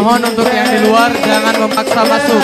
Mohon untuk yang di luar jangan memaksa masuk.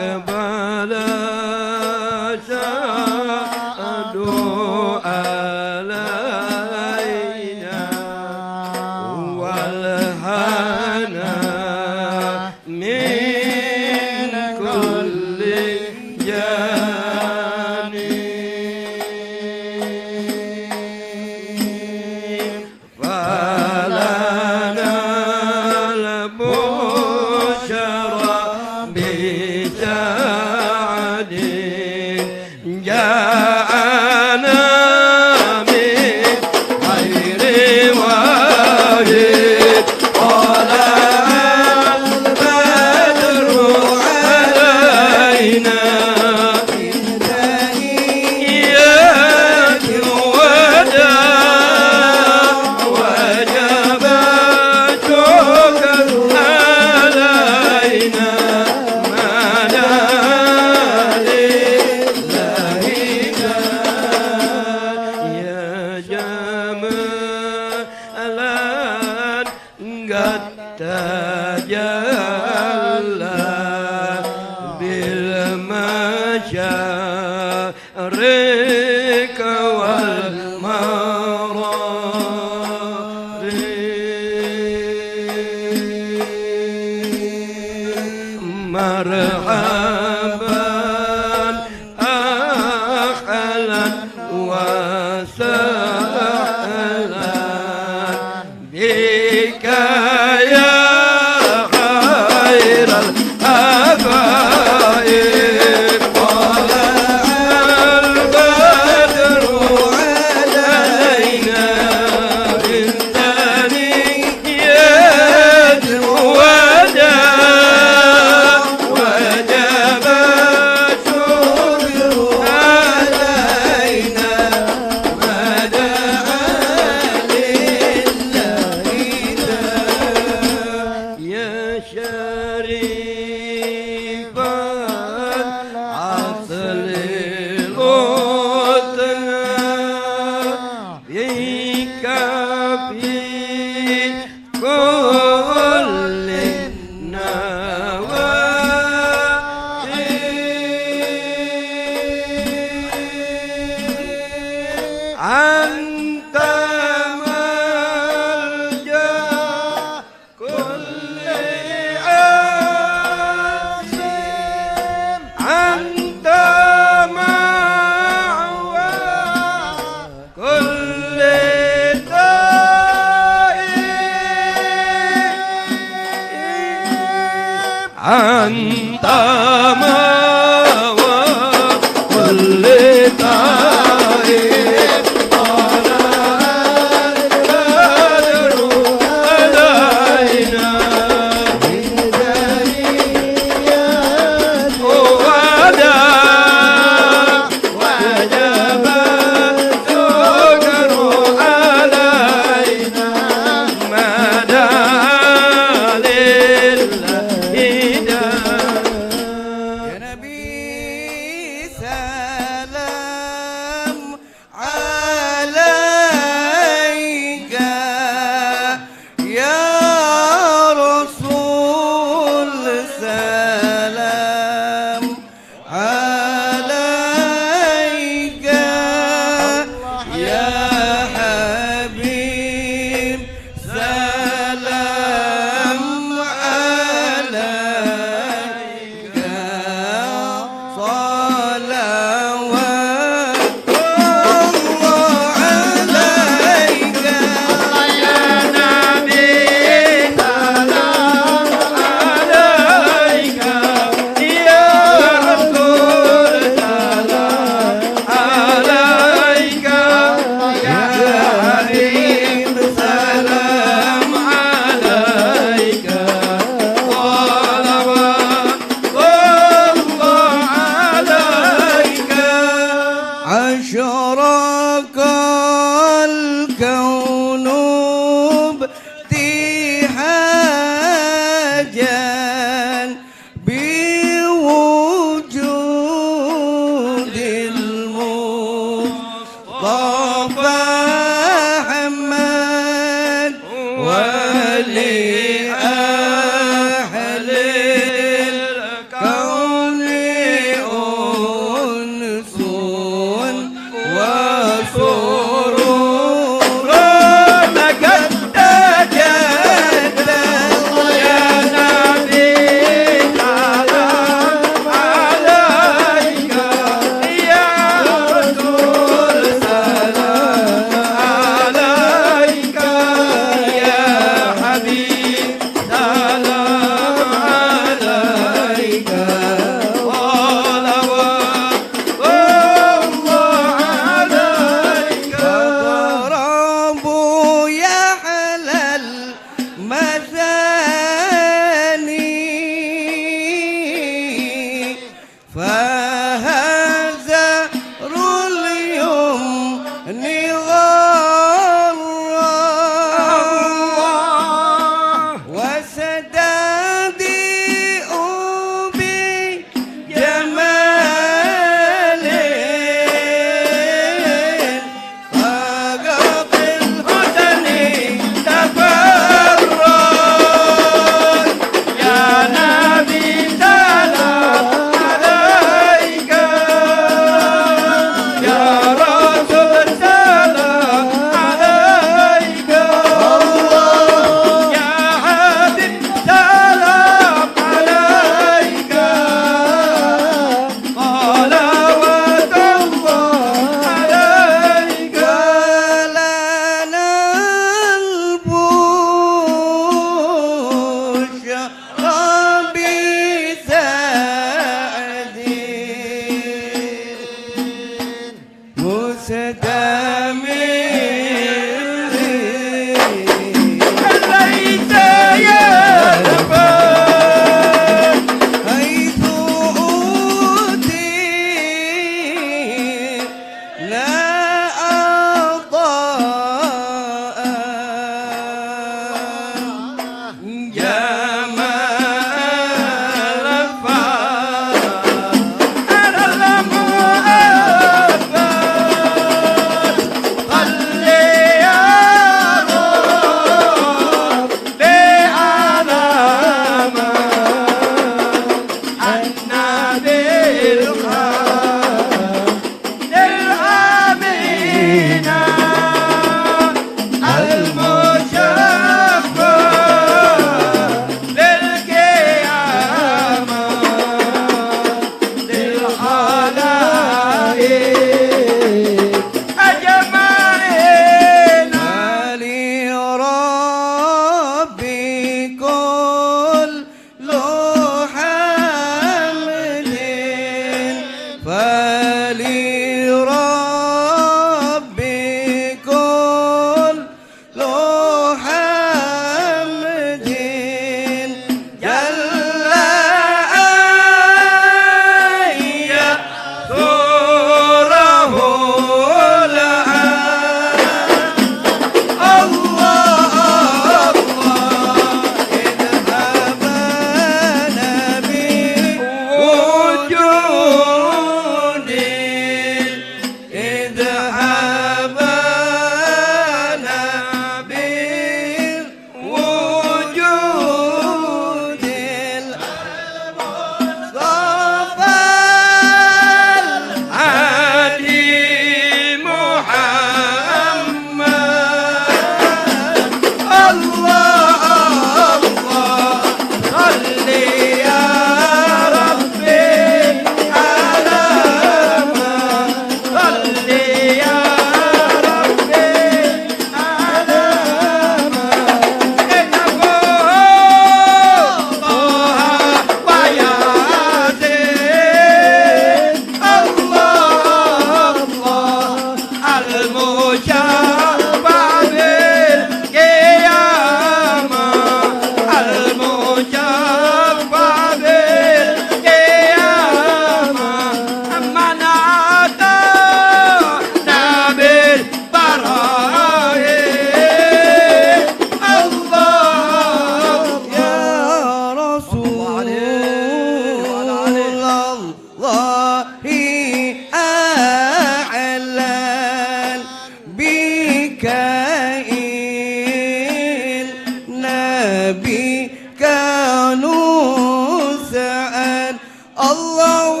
ميكائيل نبي كانوا سعد الله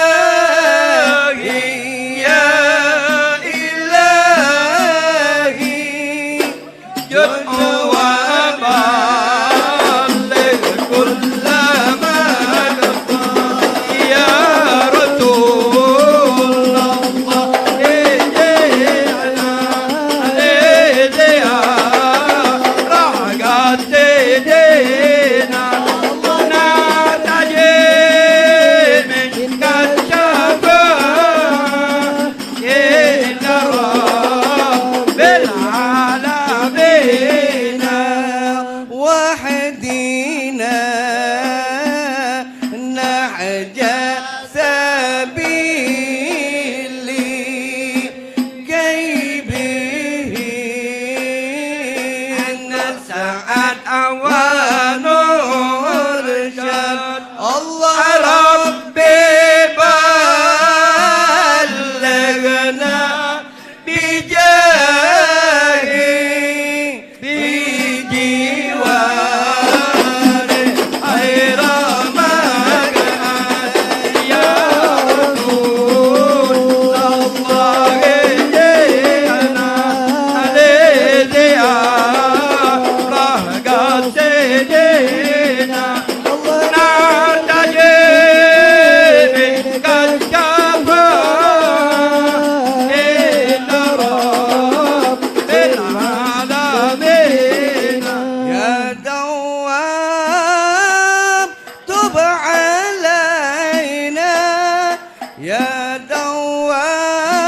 وبجاهه يا إلهي جد وبلغ كل ما كفى يا رسول الله اجعلنا لديها رحقات سيدنا نرتجي منك الشفاعة إن رب العالمين وحدينا نحج سبيلي كي به نسعد أوان رشاد الله ربي بلغنا بجاهي بجوار خير مكان يا رسول الله جئنا لذيا رهقة سيدنا نرتجي منك الشفاعة إن رب العالمين يا دوام تب علينا يا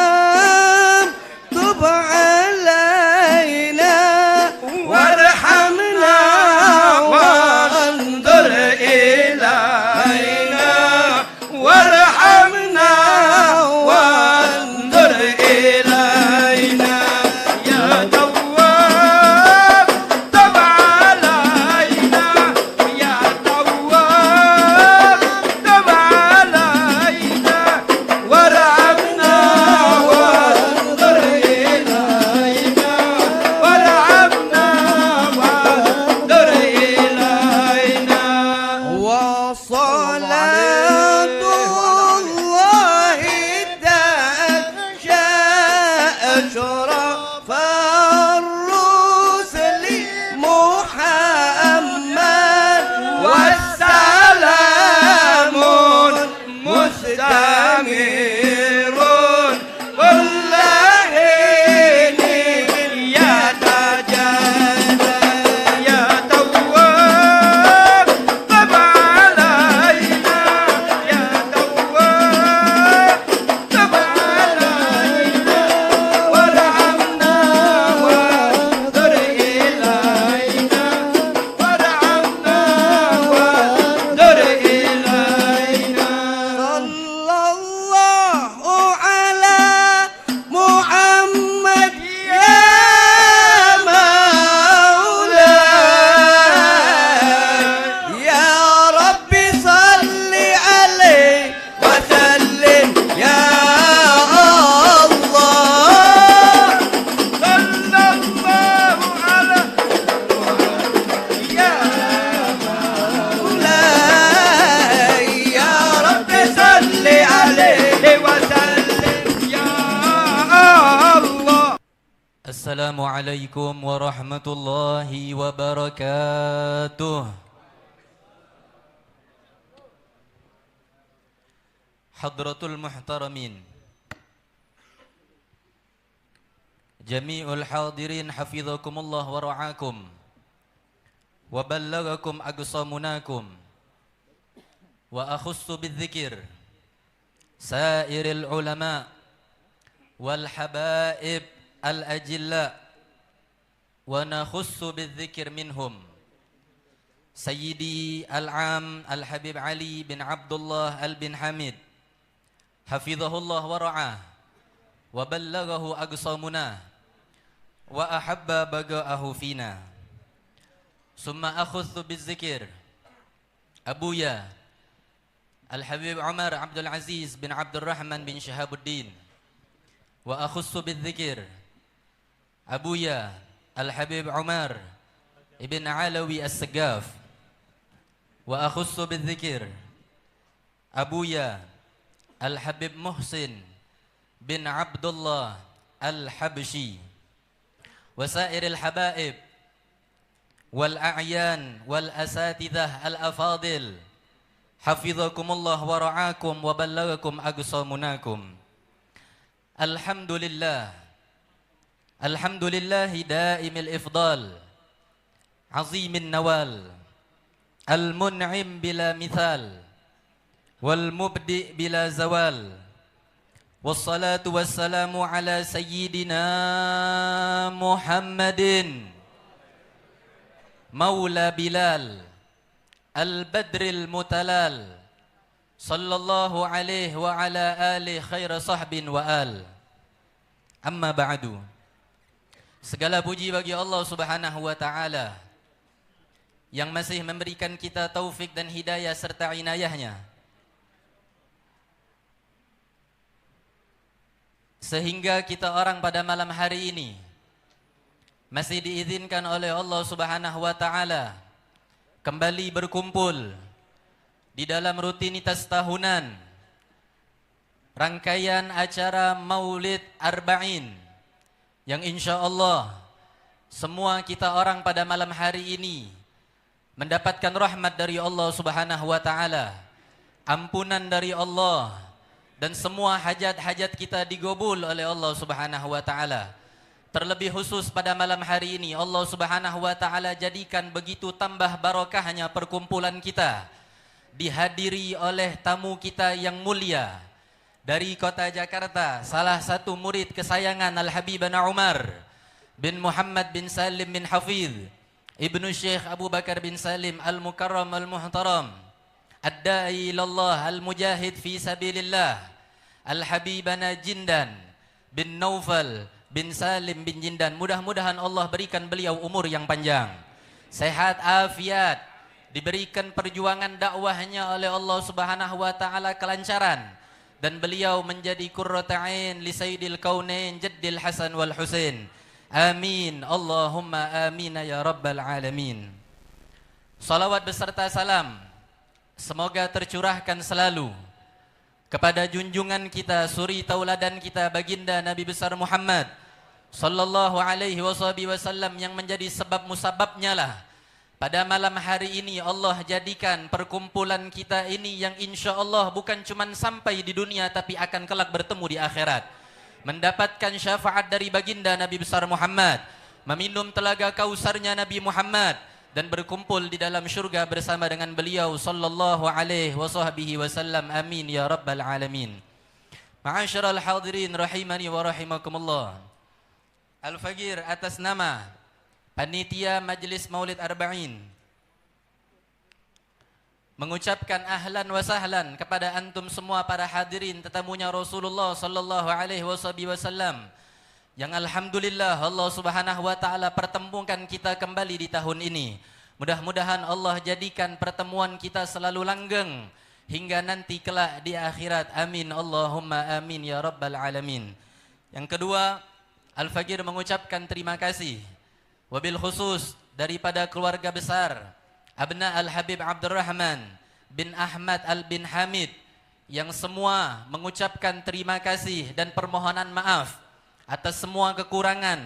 دوام تب علينا وارحمنا وانظر إلينا وارحمنا وانظر إلينا يا دوام تب علينا يا دوام تب علينا وارحمنا وانظر إلينا وارحمنا وانظر إلينا وصلاة الله تغشى أشرف الرسل محمد والسلام مستمر كل حين يتجدد يا تواب طب علينا يا تواب طب علينا وارحمنا وانظر إلينا وارحمنا وانظر إلينا صلى الله على محمد يا مولاي يا رب صل عليه وسلم يا الله صلى الله على يا مولاي يا رب صل عليه وسلم يا الله Assalamualaikum warahmatullahi wabarakatuh. Hadratul muhtaramin, jami'ul hadirin hafizakumullah wa ra'akum wa ballagakum aqsamunakum wa akhussu bidzikir sairil ulama wal habaib al-ajilla wa nakhussu bidzikir minhum Sayyidi al-am al-habib Ali bin Abdullah al-bin Hamid hafizahullah wa ra'ah wa ballagahu aqsamuna wa ahabba baga'ahu fina summa akhussu bidzikir Abuya Al-Habib Umar Abdul Aziz bin Abdul Rahman bin Shahabuddin wa akhussu bidzikir Abuya Al-Habib Umar Ibn Alawi As-Segaf, wa akhussu bidzikir Abuya Al-Habib Muhsin bin Abdullah Al-Habshi, wa sairil habaib wal a'yan wal asatidzah al-afadil, hafizakumullah wa ra'akum wa ballagakum aqsamunakum. Alhamdulillah, alhamdulillahi daimil ifdal, azimin nawal, al-mun'im bila mithal, wal mubdi bila zawal, wassalatu wassalamu ala sayyidina Muhammadin Maula Bilal Al-Badril Mutalal sallallahu alaihi wa ala alihi khaira sahbin wa al. Amma ba'du. Segala puji bagi Allah Subhanahu wa taala yang masih memberikan kita taufik dan hidayah serta inayahnya sehingga kita orang pada malam hari ini masih diizinkan oleh Allah Subhanahu wa taala kembali berkumpul di dalam rutinitas tahunan rangkaian acara Maulid Arba'in yang insyaallah semua kita orang pada malam hari ini mendapatkan rahmat dari Allah Subhanahu wa taala, ampunan dari Allah, dan semua hajat-hajat kita digobul oleh Allah Subhanahu wa taala. Terlebih khusus pada malam hari ini Allah Subhanahu wa taala jadikan begitu tambah barakahnya perkumpulan kita, dihadiri oleh tamu kita yang mulia dari kota Jakarta, salah satu murid kesayangan Al-Habibana Umar bin Muhammad bin Salim bin Hafidh Ibnu Syekh Abu Bakar bin Salim Al-Mukarram Al-Muhtaram, Ad-Da'i ilallah Al-Mujahid fi sabilillah, Al-Habibana Jindan bin Naufal bin Salim bin Jindan. Mudah-mudahan Allah berikan beliau umur yang panjang, sehat afiat, diberikan perjuangan dakwahnya oleh Allah Subhanahu wa taala kelancaran, dan beliau menjadi qurrata ain li sayyidil kaunain jaddil Hasan wal Husain. Amin Allahumma amin ya rabbal alamin. Salawat beserta salam semoga tercurahkan selalu kepada junjungan kita, suri tauladan kita, baginda Nabi besar Muhammad sallallahu alaihi wasallam, yang menjadi sebab musababnya lah pada malam hari ini Allah jadikan perkumpulan kita ini yang insya Allah bukan cuma sampai di dunia tapi akan kelak bertemu di akhirat, mendapatkan syafaat dari baginda Nabi besar Muhammad, meminum telaga kausarnya Nabi Muhammad, dan berkumpul di dalam syurga bersama dengan beliau sallallahu alaihi wasallam. Amin ya rabbal alamin. Ma'asyiral hadirin rahimani wa rahimakumullah. Al-Faqir atas nama panitia Majlis Maulid Arba'in mengucapkan ahlan wa sahlan kepada antum semua para hadirin tetamunya Rasulullah sallallahu alaihi wasallam yang alhamdulillah Allah Subhanahu wa taala pertemukan kita kembali di tahun ini. Mudah-mudahan Allah jadikan pertemuan kita selalu langgeng hingga nanti kelak di akhirat. Amin Allahumma amin ya rabbal alamin. Yang kedua, Al-Faqir mengucapkan terima kasih wabil khusus daripada keluarga besar Abna Al-Habib Abdurrahman bin Ahmad Al-Bin Hamid yang semua mengucapkan terima kasih dan permohonan maaf atas semua kekurangan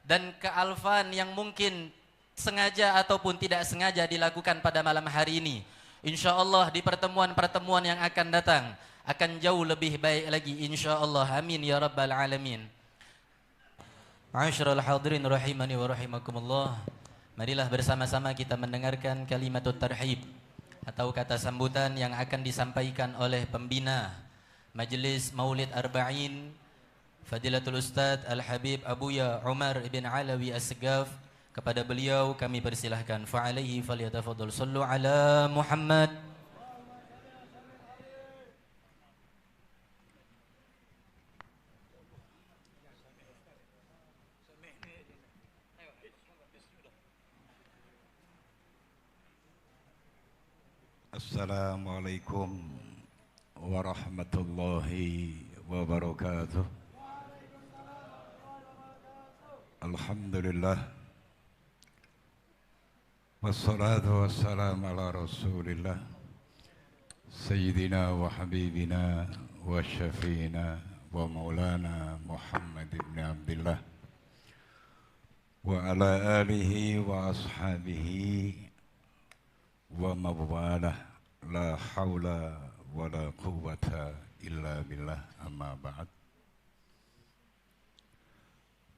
dan kealfan yang mungkin sengaja ataupun tidak sengaja dilakukan pada malam hari ini. InsyaAllah di pertemuan-pertemuan yang akan datang akan jauh lebih baik lagi insyaAllah. Amin ya rabbal alamin. Ma'asyiral hadirin rahimani wa rahimakumullah. Marilah bersama-sama kita mendengarkan kalimatut tarhib atau kata sambutan yang akan disampaikan oleh pembina Majlis Maulid Arba'in Fadilatul Ustadz Al-Habib Abuya Umar ibn Alawi As-Segaf. Kepada beliau kami persilahkan. Fa'alaihi falyatafadhal. Sallu ala Muhammad. Assalamualaikum warahmatullahi wabarakatuh. Alhamdulillah. Wassalatu wassalamu ala rasulillah Sayyidina wa habibina wa syafi'ina wa maulana Muhammad ibn Abdullah wa ala alihi wa ashabihi wa mawalah la hawla wa la quwwata illa billah amma ba'd.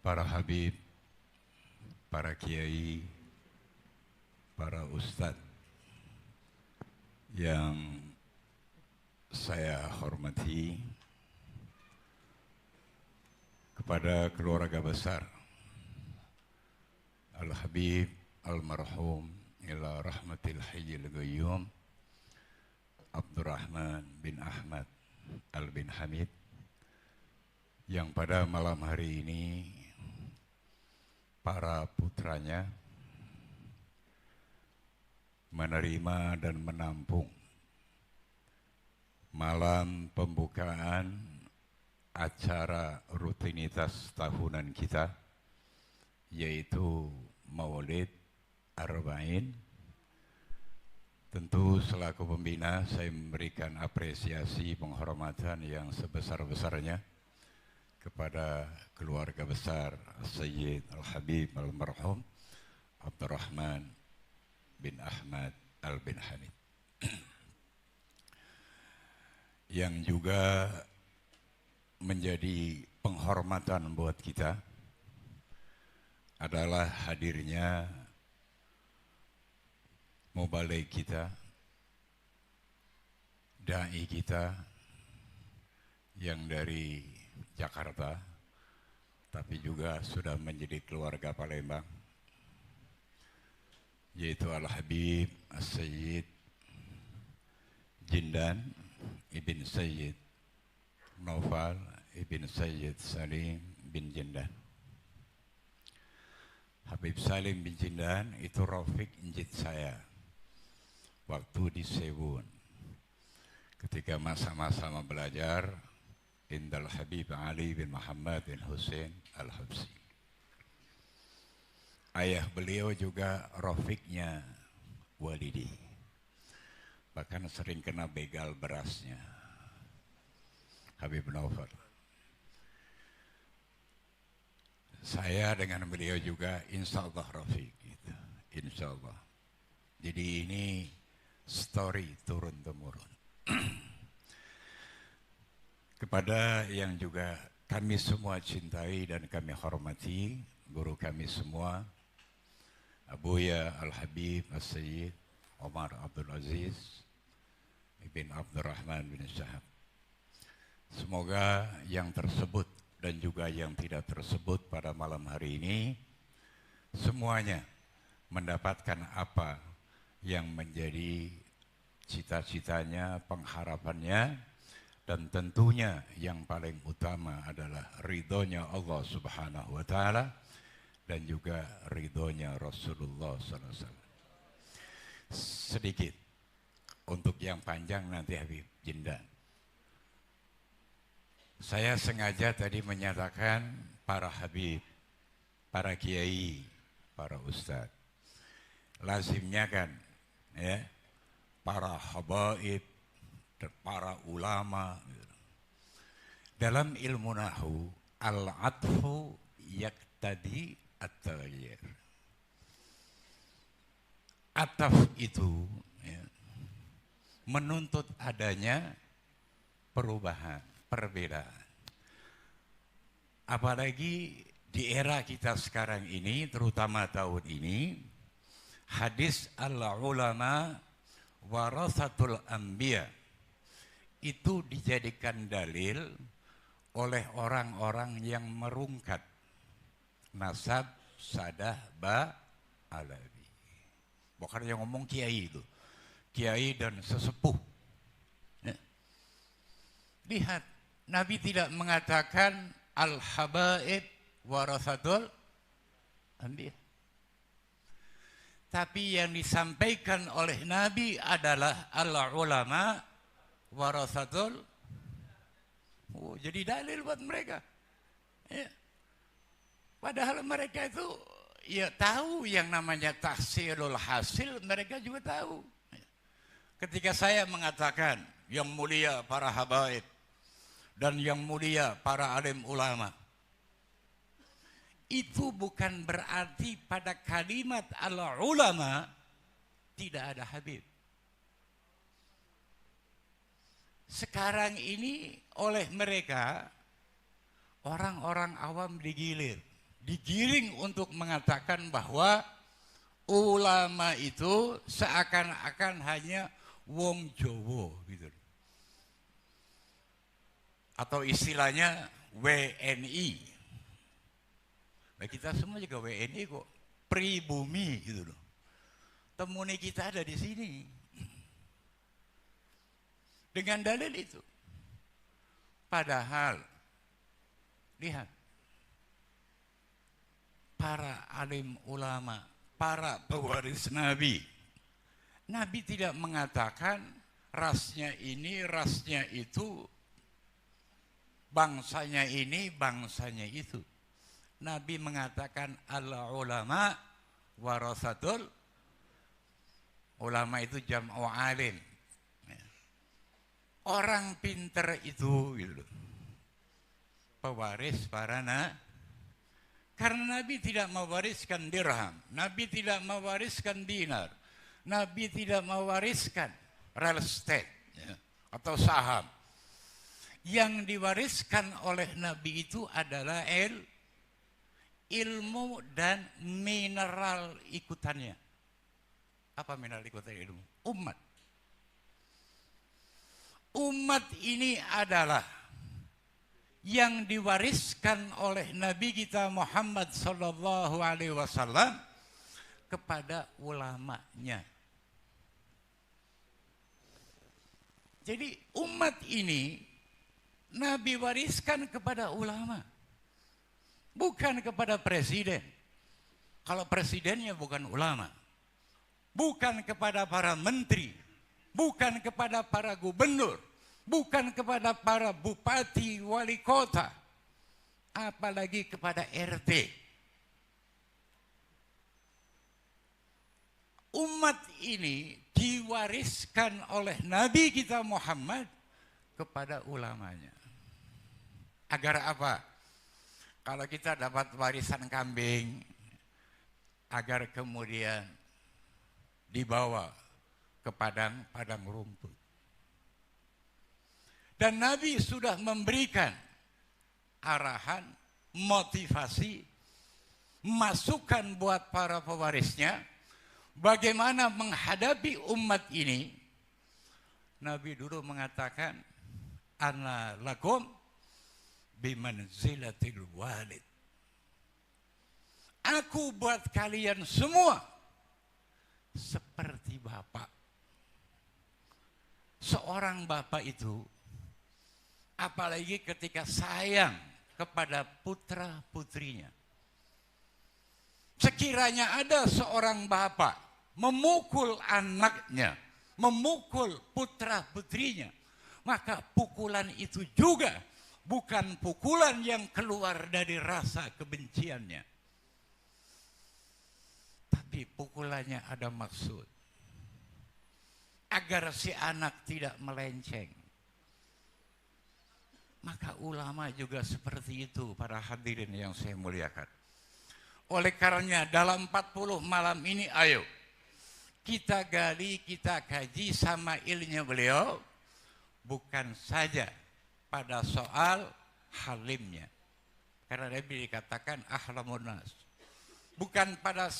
Para habib, para kiai, para ustadz yang saya hormati, kepada keluarga besar Al-Habib Al-Marhum ila rahmatil hayyil qayyum Abdurrahman bin Ahmad Al-bin Hamid, yang pada malam hari ini para putranya menerima dan menampung malam pembukaan acara rutinitas tahunan kita, yaitu Maulid Arba'in. Tentu selaku pembina saya memberikan apresiasi penghormatan yang sebesar-besarnya kepada keluarga besar Sayyid Al-Habib Al-Marhum Abdurrahman bin Ahmad Al-bin Hamid, yang juga menjadi penghormatan buat kita adalah hadirnya mubalik kita, dai kita yang dari Jakarta, tapi juga sudah menjadi keluarga Palembang, yaitu Al-Habib As-Sayyid Jindan Ibn Sayyid Naufal Ibn Sayyid Salim bin Jindan. Habib Salim bin Jindan itu Rafiq Njit saya waktu di Sewun, ketika masa-masa belajar Indal Habib Ali bin Muhammad bin Hussein Al-Habsi. Ayah beliau juga Rafiqnya Walidi, bahkan sering kena begal berasnya Habib Naufal. Saya dengan beliau juga insya Allah Rafiq gitu. Insya Allah. Jadi ini story turun-temurun. Kepada yang juga kami semua cintai dan kami hormati, guru kami semua, Abuya Al-Habib As-Sayyid Omar Abdul Aziz bin Abdurrahman bin Syahab. Semoga yang tersebut dan juga yang tidak tersebut pada malam hari ini semuanya mendapatkan apa yang menjadi cita-citanya, pengharapannya, dan tentunya yang paling utama adalah ridhonya Allah Subhanahu wa Ta'ala dan juga ridhonya Rasulullah SAW. Sedikit untuk yang panjang nanti Habib Jindan. Saya sengaja tadi menyatakan para habib, para kiai, para ustadz. Lazimnya kan ya, para habaib, para ulama. Dalam ilmu nahu, al-atfu yaktadi at-taghyir. Ataf itu ya, menuntut adanya perubahan, perbedaan. Apalagi di era kita sekarang ini, terutama tahun ini, hadis al-ulama warasatul anbiya itu dijadikan dalil oleh orang-orang yang merungkat nasab sadah ba alawi. Bukan yang ngomong kiai itu, kiai dan sesepuh. Lihat, Nabi tidak mengatakan al-habaib warasatul anbiya. Tapi yang disampaikan oleh Nabi adalah al-ulama warasatul. Oh, jadi dalil buat mereka. Ya. Padahal mereka itu ya tahu yang namanya tahsilul hasil, mereka juga tahu. Ketika saya mengatakan yang mulia para habaib dan yang mulia para alim ulama, itu bukan berarti pada kalimat al-ulama tidak ada habib. Sekarang ini oleh mereka orang-orang awam digiring untuk mengatakan bahwa ulama itu seakan-akan hanya wong Jowo gitu. Atau istilahnya WNI. Nah, kita semua juga WNI kok, pribumi gitu loh. Temuni kita ada di sini. Dengan dalil itu. Padahal, lihat, para alim ulama, para pewaris Nabi. Nabi tidak mengatakan rasnya ini, rasnya itu, bangsanya ini, bangsanya itu. Nabi mengatakan al-ulama warasatul, ulama itu jam'u alim. Orang pinter itu gitu, pewaris para karena Nabi tidak mewariskan dirham, Nabi tidak mewariskan dinar, Nabi tidak mewariskan real estate ya, atau saham. Yang diwariskan oleh Nabi itu adalah ilmu dan mineral ikutannya. Apa mineral ikutannya ilmu? Umat. Umat ini adalah yang diwariskan oleh Nabi kita Muhammad sallallahu alaihi wasallam kepada ulamanya. Jadi umat ini Nabi wariskan kepada ulama. Bukan kepada presiden. Kalau presidennya bukan ulama. Bukan kepada para menteri. Bukan kepada para gubernur. Bukan kepada para bupati, wali kota. Apalagi kepada RT. Umat ini diwariskan oleh Nabi kita Muhammad kepada ulamanya. Agar apa? Kalau kita dapat warisan kambing, agar kemudian dibawa ke padang rumput. Dan Nabi sudah memberikan arahan, motivasi, masukan buat para pewarisnya, bagaimana menghadapi umat ini. Nabi dulu mengatakan, ana lakum bimanzilatil walid. Aku buat kalian semua seperti bapak. Seorang bapak itu, apalagi ketika sayang kepada putra putrinya. Sekiranya ada seorang bapak memukul anaknya, memukul putra putrinya, maka pukulan itu juga bukan pukulan yang keluar dari rasa kebenciannya. Tapi pukulannya ada maksud. Agar si anak tidak melenceng. Maka ulama juga seperti itu para hadirin yang saya muliakan. Oleh karenanya dalam 40 malam ini ayo. Kita gali, kita kaji sama ilmunya beliau. Bukan saja pada soal halimnya. Karena Nabi dikatakan ahlamun nas. Bukan pada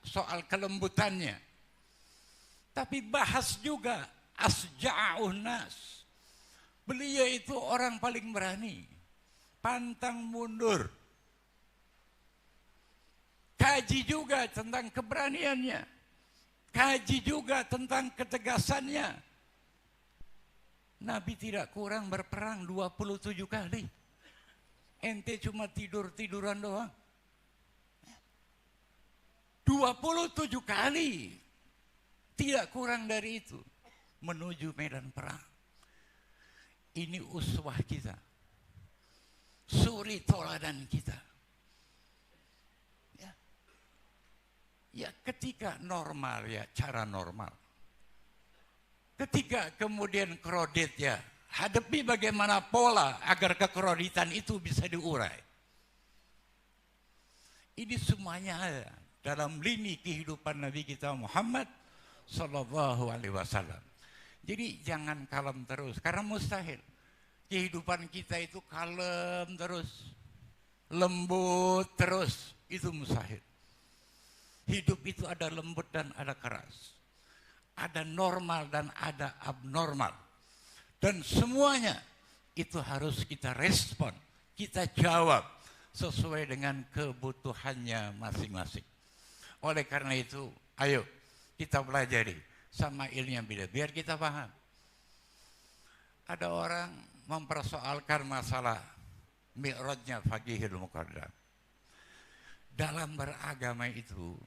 soal kelembutannya. Tapi bahas juga asja'un nas. Beliau itu orang paling berani. Pantang mundur. Kaji juga tentang keberaniannya. Kaji juga tentang ketegasannya. Nabi tidak kurang berperang 27 kali. Ente cuma tidur-tiduran doang. 27 kali. Tidak kurang dari itu. Menuju medan perang. Ini uswah kita. Suri toladan kita. ketika normal ya, cara normal. Ketika kemudian kredit ya, hadapi bagaimana pola agar kekreditan itu bisa diurai. Ini semuanya ada dalam lini kehidupan Nabi kita Muhammad Sallallahu Alaihi Wasallam. Jadi jangan kalem terus, karena mustahil. Kehidupan kita itu kalem terus, lembut terus, itu mustahil. Hidup itu ada lembut dan ada keras. Ada normal dan ada abnormal. Dan semuanya itu harus kita respon, kita jawab sesuai dengan kebutuhannya masing-masing. Oleh karena itu, ayo kita pelajari Sama'il yang beda, biar kita paham. Ada orang mempersoalkan masalah mi'rajnya Faqihil Muqaddam. Dalam beragama itu,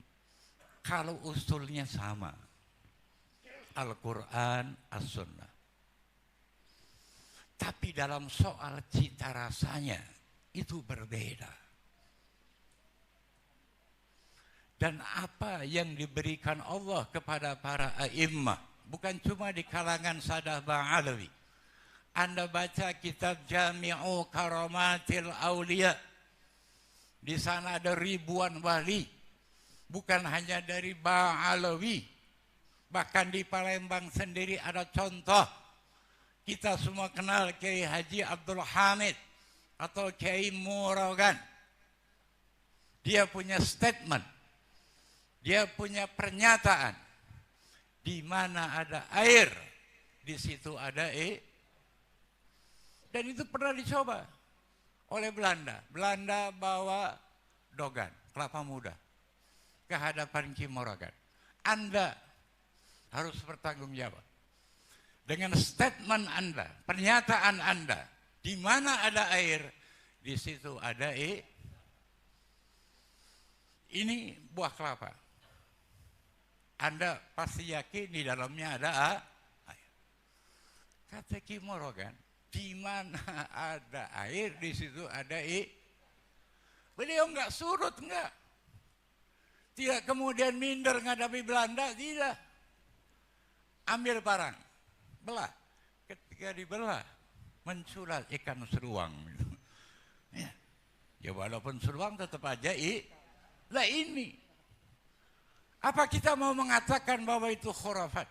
kalau usulnya sama, Al-Quran, As-Sunnah. Tapi dalam soal cita rasanya, itu berbeda. Dan apa yang diberikan Allah kepada para a'immah, bukan cuma di kalangan Sadah Ba'alawi. Anda baca kitab Jami'u Karamatil Awliya. Di sana ada ribuan wali. Bukan hanya dari Ba'alawi. Bahkan di Palembang sendiri ada contoh. Kita semua kenal Kiai Haji Abdul Hamid atau Kiai Muragan. Dia punya statement. Dia punya pernyataan. Di mana ada air, di situ ada Dan itu pernah dicoba oleh Belanda. Belanda bawa dogan, kelapa muda, ke hadapan Ki Muragan. Anda harus bertanggung jawab. Dengan statement Anda, pernyataan Anda, di mana ada air, di situ ada Ini buah kelapa. Anda pasti yakin di dalamnya ada air. Kata Ki Muragan, di mana ada air, di situ ada Beliau enggak surut, enggak. Tidak kemudian minder menghadapi Belanda, tidak. Ambil barang, belah. Ketika dibelah, menculat ikan seruang. Ya walaupun seruang tetap aja Lah ini. Apa kita mau mengatakan bahwa itu khurafat?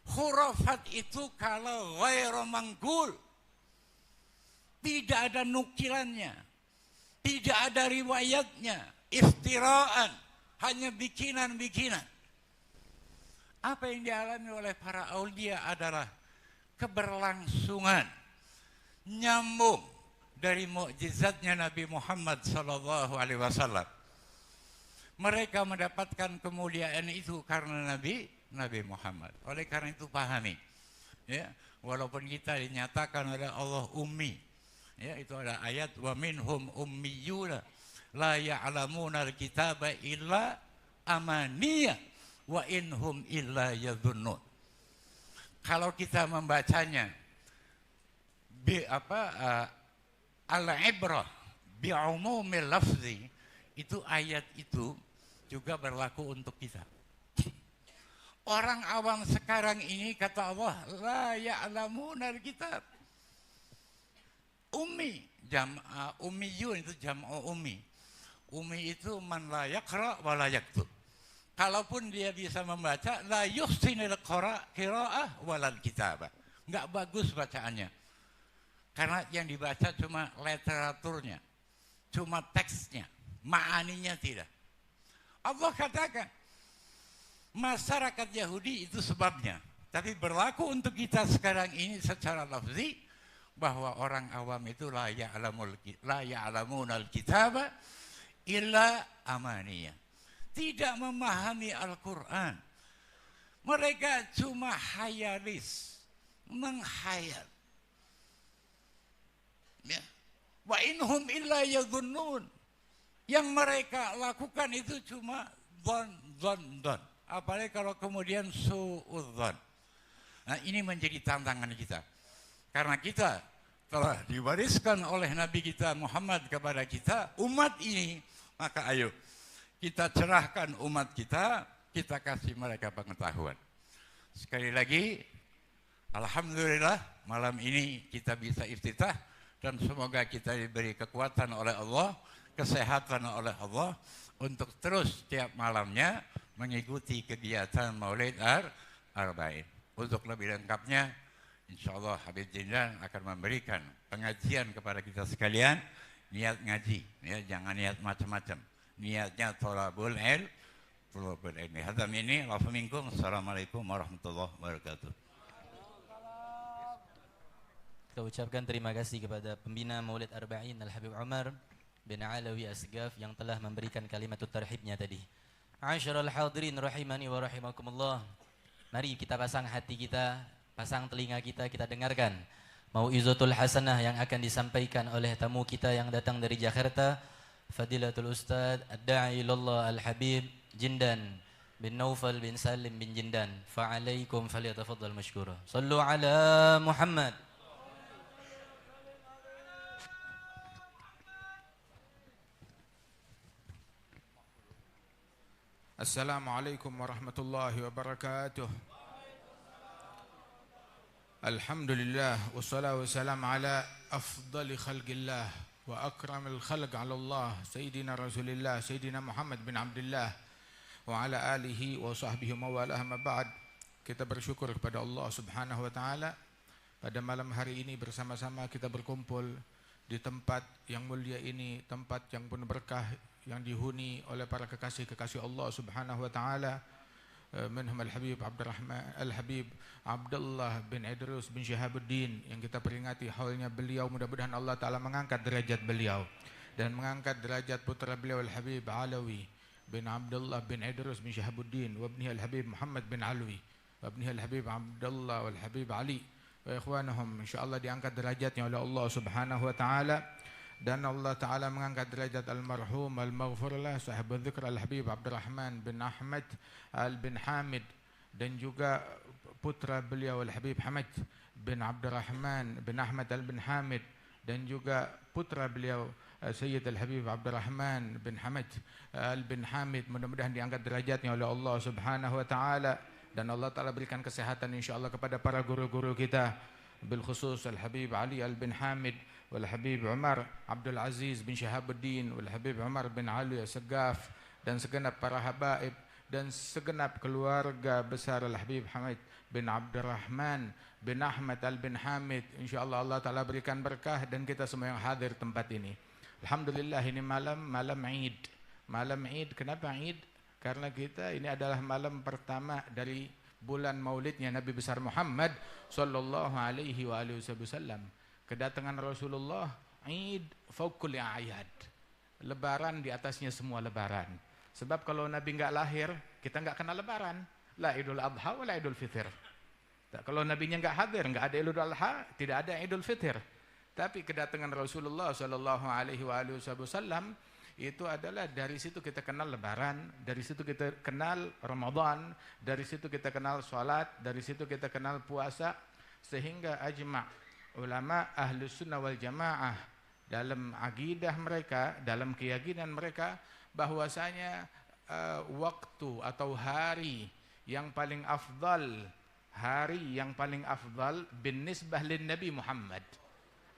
Khurafat itu kalau ghairu manqul. Tidak ada nukilannya. Tidak ada riwayatnya. Iftiraan. Hanya bikinan-bikinan. Apa yang dialami oleh para aulia adalah keberlangsungan, nyambung dari mukjizatnya Nabi Muhammad SAW. Mereka mendapatkan kemuliaan itu karena Nabi Muhammad. Oleh karena itu pahami, ya, walaupun kita dinyatakan oleh Allah ummi, ya, itu ada ayat wa minhum ummiyuna la ya'lamuna al-kitaba illa amaniyah wa inhum illa yadhunnun. Kalau kita membacanya al-ibrah bi umumil lafzi, itu ayat itu juga berlaku untuk kita. Orang awam sekarang ini kata Allah la ya'lamuna al-kitab. Ummi, ummiyun itu jam'u ummi. Ummi itu man la yaqra wa la yaktub. Kalaupun dia bisa membaca, la yuhsinil qira'ah walal kitabah. Enggak bagus bacaannya. Karena yang dibaca cuma literaturnya, cuma teksnya, ma'aninya tidak. Allah katakan, masyarakat Yahudi itu sebabnya. Tapi berlaku untuk kita sekarang ini secara lafzi, bahwa orang awam itu la ya'lamunal kitabah illa amaniyah. Tidak memahami Al-Quran. Mereka cuma hayalis, menghayal. Ya. Wa inhum illa yadhunnun. Yang mereka lakukan itu cuma dhon. Apalagi kalau kemudian su'udzon. Nah, ini menjadi tantangan kita. Karena kita telah diwariskan oleh Nabi kita Muhammad kepada kita, umat ini, maka ayo kita cerahkan umat kita kasih mereka pengetahuan. Sekali lagi, alhamdulillah malam ini kita bisa iftitah dan semoga kita diberi kekuatan oleh Allah, kesehatan oleh Allah untuk terus tiap malamnya mengikuti kegiatan Maulid Arba'in. Untuk lebih lengkapnya, insyaallah Habib Jindan akan memberikan pengajian kepada kita sekalian. Niat ngaji, ya, jangan niat macam-macam. Niatnya thalabul ilmi. Hadza minni wa minkum. Assalamualaikum warahmatullahi wabarakatuh. Kita ucapkan terima kasih kepada pembina Maulid Arba'in Al-Habib Umar bin Alawi Asgaf yang telah memberikan kalimatut tarhibnya tadi. Asyiral hadirin rahimani wa rahimakumullah. Mari kita pasang hati kita, pasang telinga kita, kita dengarkan mau'izatul hasanah yang akan disampaikan oleh tamu kita yang datang dari Jakarta, Fadilatul Ustaz Ad-Da'i ilallah Al-Habib Jindan bin Naufal bin Salim bin Jindan. Fa'alaikum falyatafaddal mashkura. Sallu ala Muhammad. Assalamualaikum warahmatullahi wabarakatuh. Alhamdulillah wassalatu wassalamu ala afdali khalqillah wa akramil khalq ala Allah Sayyidina Rasulillah Sayyidina Muhammad bin Abdullah wa ala alihi wa sahbihi mawalah ma ba'd. Kita bersyukur kepada Allah Subhanahu wa taala pada malam hari ini bersama-sama kita berkumpul di tempat yang mulia ini, tempat yang penuh berkah yang dihuni oleh para kekasih-kekasih Allah Subhanahu wa taala, minhum Al-Habib Al-Habib Abdullah bin Idrus bin Syihabuddin, yang kita peringati haulnya beliau. Mudah-mudahan Allah taala mengangkat derajat beliau dan mengangkat derajat putra beliau Al-Habib Alawi bin Abdullah bin Idrus bin Syihabuddin wa ibnihi Al-Habib Muhammad bin Alwi wa ibnihi Al-Habib Abdullah wal Habib Ali wa ikhwanahum. Insyaallah diangkat derajatnya oleh Allah Subhanahu wa taala. Dan Allah Ta'ala mengangkat derajat almarhum al-maghfurlah sahabat dzikr al-Habib Abdurrahman bin Ahmad al-bin Hamid, dan juga putra beliau al-Habib Hamid bin Abdurrahman bin Ahmad al-bin Hamid, dan juga putra beliau Sayyid al-Habib Abdurrahman bin Hamid al-bin Hamid. Mudah-mudahan diangkat derajatnya oleh Allah Subhanahu wa Ta'ala, dan Allah Ta'ala berikan kesehatan insyaAllah kepada para guru-guru kita, bil khusus al-Habib Ali al-bin Hamid wal Habib Umar Abdul Aziz bin Syihabuddin wal Habib Umar bin Ali As-Sagaf, dan segenap para habaib dan segenap keluarga besar Al-Habib Hamid bin Abdurrahman bin Ahmad al-bin Hamid. InsyaAllah Allah Ta'ala berikan berkah dan kita semua yang hadir tempat ini. Alhamdulillah, ini malam Eid. Malam Eid, kenapa Eid? Karena kita ini adalah malam pertama dari bulan maulidnya Nabi besar Muhammad sallallahu alaihi wa alihi wasallam. Kedatangan Rasulullah, Eid fawqul a'yad, lebaran di atasnya semua lebaran. Sebab kalau Nabi enggak lahir, kita enggak kenal lebaran. La Idul Adha wa la Idul Fitr. Kalau Nabinya enggak hadir, enggak ada Idul Adha, tidak ada Idul Fitr. Tapi kedatangan Rasulullah sallallahu alaihi wasallam itu adalah dari situ kita kenal lebaran, dari situ kita kenal Ramadan, dari situ kita kenal salat, dari situ kita kenal puasa, sehingga ajma' ulama ahlus sunnah wal jamaah dalam akidah mereka, dalam keyakinan mereka bahwasanya waktu atau hari yang paling afdal, bin nisbah lin Nabi Muhammad,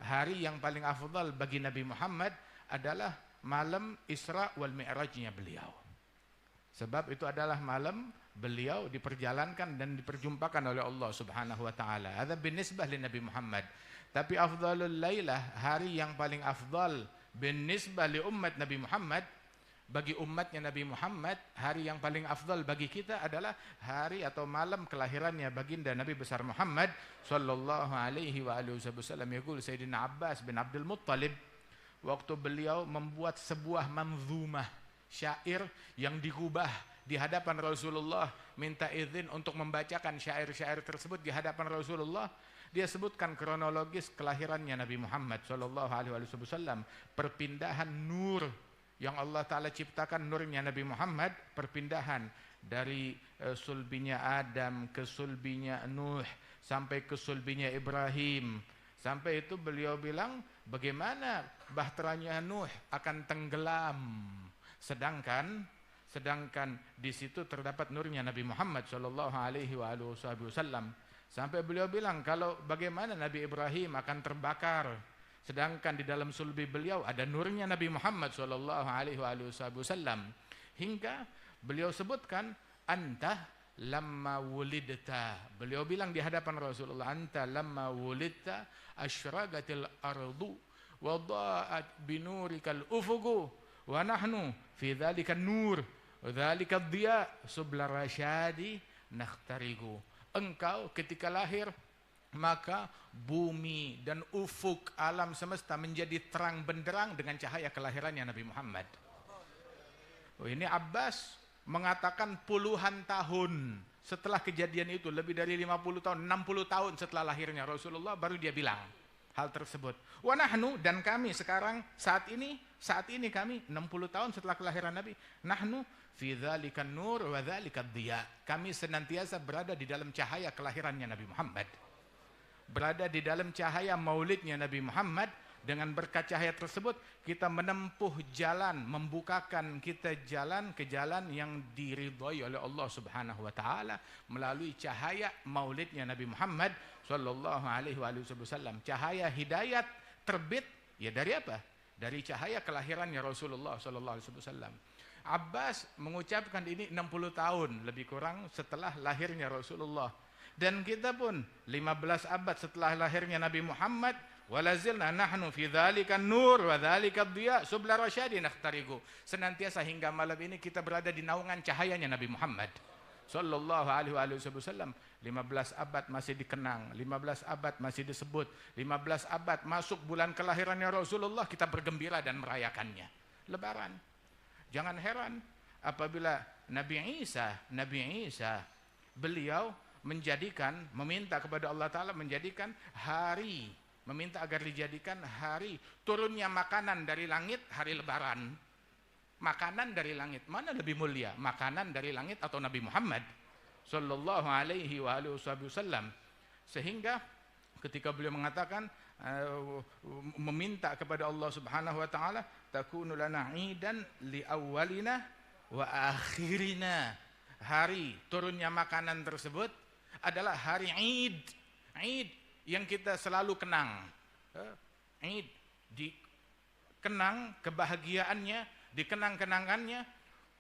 hari yang paling afdal bagi Nabi Muhammad adalah malam Isra wal Mi'rajnya beliau. Sebab itu adalah malam beliau diperjalankan dan diperjumpakan oleh Allah Subhanahu wa taala. Ada binisbah li Nabi Muhammad. Tapi afdalul lailah, hari yang paling afdal binisbah li umat Nabi Muhammad, bagi umatnya Nabi Muhammad, hari yang paling afdal bagi kita adalah hari atau malam kelahirannya baginda Nabi besar Muhammad sallallahu alaihi wa alihi wasallam. Yaqul Sayyidina Abbas bin Abdul Muttalib, waktu beliau membuat sebuah manzumah syair yang digubah di hadapan Rasulullah, minta izin untuk membacakan syair-syair tersebut di hadapan Rasulullah. Dia sebutkan kronologis kelahirannya Nabi Muhammad sallallahu alaihi wasallam, perpindahan nur yang Allah Ta'ala ciptakan, nurnya Nabi Muhammad, perpindahan dari sulbinya Adam ke sulbinya Nuh sampai ke sulbinya Ibrahim. Sampai itu beliau bilang, bagaimana bahteranya Nuh akan tenggelam, sedangkan sedangkan di situ terdapat nurnya Nabi Muhammad sallallahu alaihi wasallam. Sampai beliau bilang, kalau bagaimana Nabi Ibrahim akan terbakar, sedangkan di dalam sulbi beliau ada nurnya Nabi Muhammad sallallahu alaihi wasallam. Hingga beliau sebutkan, anta lamma wulidta. Beliau bilang di hadapan Rasulullah, anta lamma wulidta asyraqatil ardu wa dha'at binurikal ufuqu wa nahnu fi dzalika nur wa dzalika dhiya subla rasyadi nakhtarigu. Engkau ketika lahir, maka bumi dan ufuk alam semesta menjadi terang benderang dengan cahaya kelahirannya Nabi Muhammad. Ini Abbas mengatakan puluhan tahun setelah kejadian itu, lebih dari 50 tahun, 60 tahun setelah lahirnya Rasulullah, baru dia bilang hal tersebut. Wa nahnu, dan kami sekarang saat ini kami 60 tahun setelah kelahiran Nabi, nahnu fi dzalikan nur wa dzalikad dhiya. Kami senantiasa berada di dalam cahaya kelahirannya Nabi Muhammad. Berada di dalam cahaya maulidnya Nabi Muhammad. Dengan berkat cahaya tersebut kita menempuh jalan, membukakan kita jalan ke jalan yang diridhai oleh Allah Subhanahu wa taala melalui cahaya maulidnya Nabi Muhammad sallallahu alaihi wasallam. Cahaya hidayat terbit ya dari apa? Dari cahaya kelahirannya Rasulullah sallallahu alaihi wasallam. Abbas mengucapkan ini 60 tahun lebih kurang setelah lahirnya Rasulullah. Dan kita pun 15 abad setelah lahirnya Nabi Muhammad, walazilna nahnu fi dzalika nur wa dzalika dhiya subla rasyadi nakhtarigu. Senantiasa hingga malam ini kita berada di naungan cahayanya Nabi Muhammad sallallahu alaihi wasallam. 15 abad masih dikenang, 15 abad masih disebut, 15 abad masuk bulan kelahirannya Rasulullah, kita bergembira dan merayakannya. Lebaran. Jangan heran apabila Nabi Isa beliau meminta kepada Allah Ta'ala menjadikan hari, meminta agar dijadikan hari turunnya makanan dari langit, hari Lebaran. Makanan dari langit, mana lebih mulia? Makanan dari langit atau Nabi Muhammad sallallahu alaihi wasallam? Sehingga ketika beliau mengatakan meminta kepada Allah Subhanahu wa taala, takunu lana 'idan li awwalina wa akhirina. Hari turunnya makanan tersebut adalah hari Id. Id yang kita selalu kenang. Id dikenang kebahagiaannya, dikenang kenangannya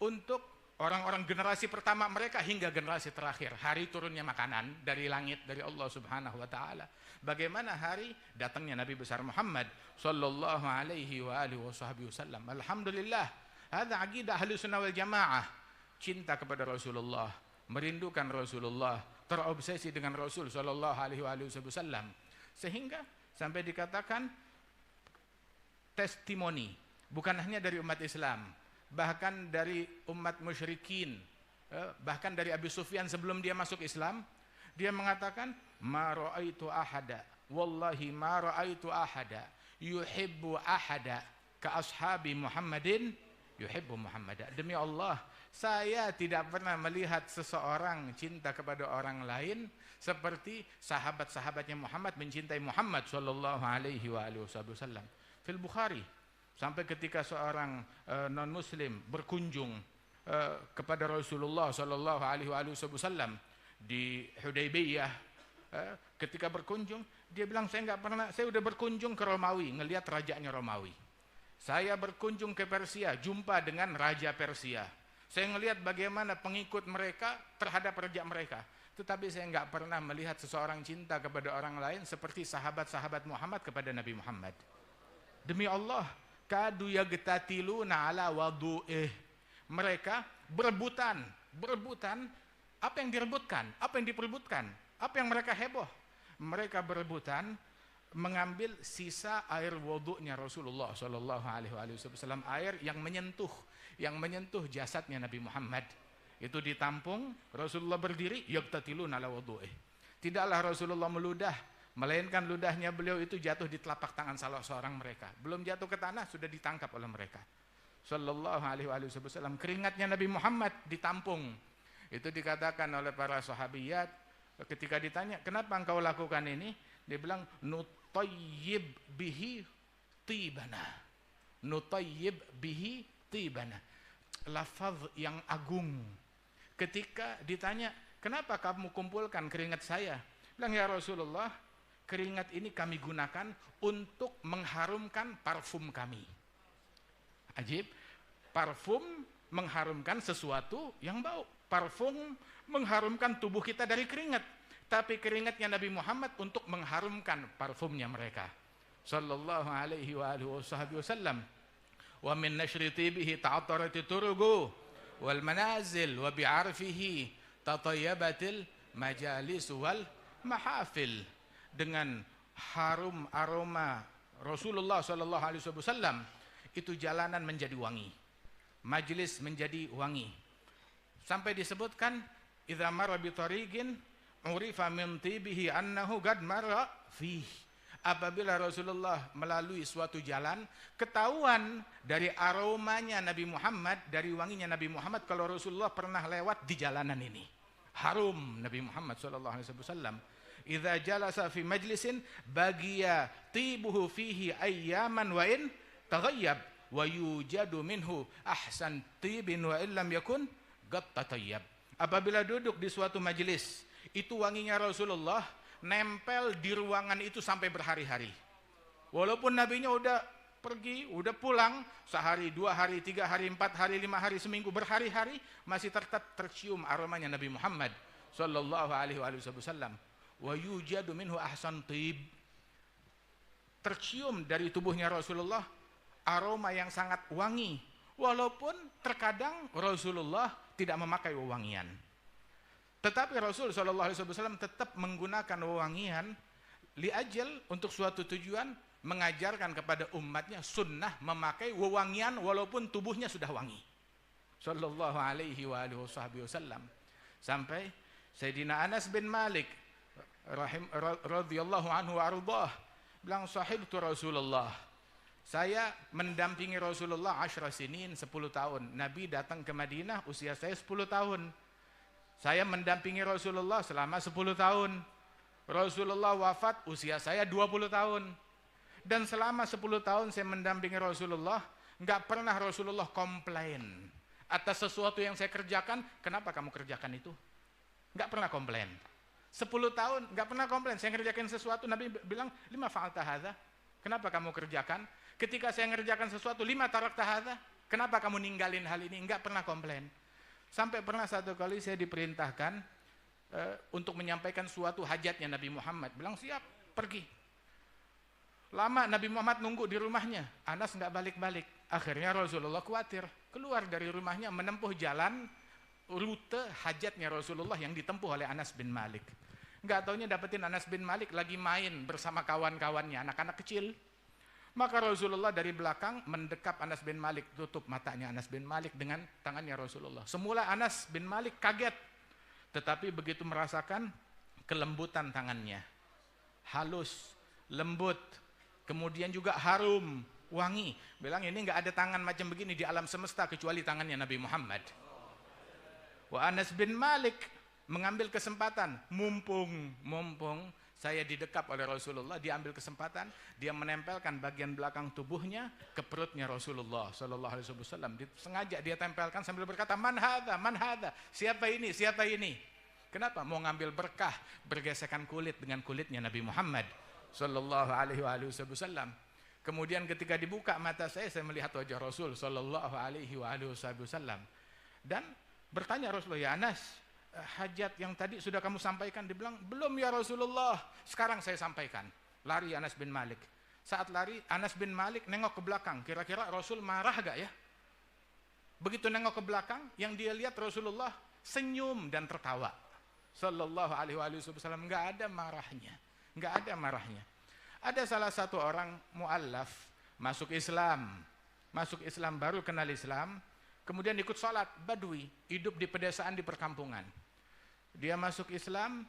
untuk orang-orang generasi pertama mereka hingga generasi terakhir. Hari turunnya makanan dari langit dari Allah Subhanahu wa taala. Bagaimana hari datangnya Nabi besar Muhammad sallallahu alaihi wasallam. Alhamdulillah, hadza aqidah Ahlussunnah wal Jamaah. Cinta kepada Rasulullah, merindukan Rasulullah, terobsesi dengan Rasul sallallahu alaihi wasallam, sehingga sampai dikatakan testimoni bukan hanya dari umat Islam, bahkan dari umat musyrikin, bahkan dari Abu Sufyan sebelum dia masuk Islam, dia mengatakan ma raaitu ahada, wallahi ma raaitu ahada yuhibbu ahada ka ashabi Muhammadin yuhibbu Muhammada. Demi Allah, saya tidak pernah melihat seseorang cinta kepada orang lain seperti sahabat-sahabatnya Muhammad mencintai Muhammad sallallahu alaihi wasallam. Fil Bukhari, sampai ketika seorang non muslim berkunjung kepada Rasulullah sallallahu alaihi wasallam di Hudaybiyah, ketika berkunjung dia bilang, saya sudah berkunjung ke Romawi, ngelihat rajanya Romawi. Saya berkunjung ke Persia, jumpa dengan raja Persia. Saya melihat bagaimana pengikut mereka terhadap raja mereka. Tetapi saya enggak pernah melihat seseorang cinta kepada orang lain seperti sahabat-sahabat Muhammad kepada Nabi Muhammad. Demi Allah, kadu yagtatiluna ala wadu'ih. Mereka berebutan. Apa yang direbutkan? Apa yang diperebutkan? Apa yang mereka heboh? Mereka berebutan mengambil sisa air wudunya Rasulullah sallallahu alaihi wasallam, air yang menyentuh jasadnya Nabi Muhammad. Itu ditampung, Rasulullah berdiri, yaqtatiluna ala wudu'ih. Tidaklah Rasulullah meludah, melainkan ludahnya beliau itu jatuh di telapak tangan salah seorang mereka. Belum jatuh ke tanah sudah ditangkap oleh mereka. Sallallahu alaihi wasallam, keringatnya Nabi Muhammad ditampung. Itu dikatakan oleh para sahabiyat ketika ditanya, "Kenapa engkau lakukan ini?" Dia bilang, nutayyib bihi tibana. Nutayyib bihi tibana. lafaz yang agung. Ketika ditanya, kenapa kamu kumpulkan keringat saya? Bilang, ya Rasulullah, keringat ini kami gunakan untuk mengharumkan parfum kami. Ajib, parfum mengharumkan sesuatu yang bau. Parfum mengharumkan tubuh kita dari keringat. Tapi keringatnya Nabi Muhammad untuk mengharumkan parfumnya mereka. Sallallahu alaihi wa alihi wasallam. Wa min nashri tibihi ta'attarati turugu wal manazil wa bi'arfihi tatayyabatil majalis wal mahafil. Dengan harum aroma Rasulullah sallallahu alaihi wasallam itu jalanan menjadi wangi, majlis menjadi wangi. Sampai disebutkan idza marra bi tariqin urifa min tibihi annahu qad marra fih. Apabila Rasulullah melalui suatu jalan, ketahuan dari aromanya Nabi Muhammad, dari wanginya Nabi Muhammad kalau Rasulullah pernah lewat di jalanan ini. Harum Nabi Muhammad sallallahu alaihi wasallam. Idza jalasa fi majlisin bagiya tibuhu fihi ayyaman wa in taghayyab wa yujadu minhu ahsan tibin wa illam yakun qad tatayyab. Apabila duduk di suatu majelis, itu wanginya Rasulullah nempel di ruangan itu sampai berhari-hari. Walaupun nabinya udah pergi, udah pulang, sehari, 2 hari, 3 hari, 4 hari, 5 hari, seminggu, berhari-hari, masih tetap tercium aromanya Nabi Muhammad sallallahu alaihi wasallam. Wa yujadu minhu ahsan tib. Tercium dari tubuhnya Rasulullah aroma yang sangat wangi, walaupun terkadang Rasulullah tidak memakai wewangian. Tetapi Rasul sallallahu alaihi wasallam tetap menggunakan wewangian liajal untuk suatu tujuan, mengajarkan kepada umatnya sunnah memakai wewangian walaupun tubuhnya sudah wangi. Sallallahu alaihi wasallam. Sampai Sayyidina Anas bin Malik radhiyallahu anhu wa ardhah bilang, sahibtu Rasulullah, saya mendampingi Rasulullah 10 sinin, 10 tahun. Nabi datang ke Madinah usia saya 10 tahun. Saya mendampingi Rasulullah selama 10 tahun. Rasulullah wafat usia saya 20 tahun. Dan selama 10 tahun saya mendampingi Rasulullah, enggak pernah Rasulullah komplain atas sesuatu yang saya kerjakan. Kenapa kamu kerjakan itu? Enggak pernah komplain. 10 tahun enggak pernah komplain. Saya ngerjakan sesuatu, Nabi bilang, lima fa'alta hadza? Kenapa kamu kerjakan? Ketika saya ngerjakan sesuatu, lima tarakta hadza? Kenapa kamu ninggalin hal ini? Enggak pernah komplain. Sampai pernah satu kali saya diperintahkan untuk menyampaikan suatu hajatnya Nabi Muhammad. Bilang, siap, pergi. Lama Nabi Muhammad nunggu di rumahnya. Anas enggak balik-balik. Akhirnya Rasulullah khawatir. Keluar dari rumahnya menempuh jalan rute hajatnya Rasulullah yang ditempuh oleh Anas bin Malik. Enggak taunya dapetin Anas bin Malik lagi main bersama kawan-kawannya, anak-anak kecil. Maka Rasulullah dari belakang mendekap Anas bin Malik, tutup matanya Anas bin Malik dengan tangannya Rasulullah. Semula Anas bin Malik kaget, tetapi begitu merasakan kelembutan tangannya, halus, lembut, kemudian juga harum, wangi. Bilang, ini enggak ada tangan macam begini di alam semesta kecuali tangannya Nabi Muhammad. Wa Anas bin Malik mengambil kesempatan, mumpung saya didekap oleh Rasulullah, dia ambil kesempatan, dia menempelkan bagian belakang tubuhnya ke perutnya Rasulullah sallallahu alaihi wasallam. Sengaja dia tempelkan sambil berkata, man hadza? Siapa ini? Siapa ini? Kenapa? Mau ngambil berkah, bergesekan kulit dengan kulitnya Nabi Muhammad sallallahu alaihi wasallam. Kemudian ketika dibuka mata saya melihat wajah Rasul sallallahu alaihi wasallam. Dan bertanya Rasulullah, ya Anas, hajat yang tadi sudah kamu sampaikan? Dibilang, belum ya Rasulullah, sekarang saya sampaikan. Lari Anas bin Malik. Saat lari, Anas bin Malik nengok ke belakang, kira-kira Rasul marah gak ya? Begitu nengok ke belakang, yang dia lihat Rasulullah senyum dan tertawa sallallahu alaihi wasallam. Gak ada marahnya, gak ada marahnya. Ada salah satu orang mu'allaf masuk Islam, baru kenal Islam, kemudian ikut sholat, badui, hidup di pedesaan, di perkampungan. Dia masuk Islam,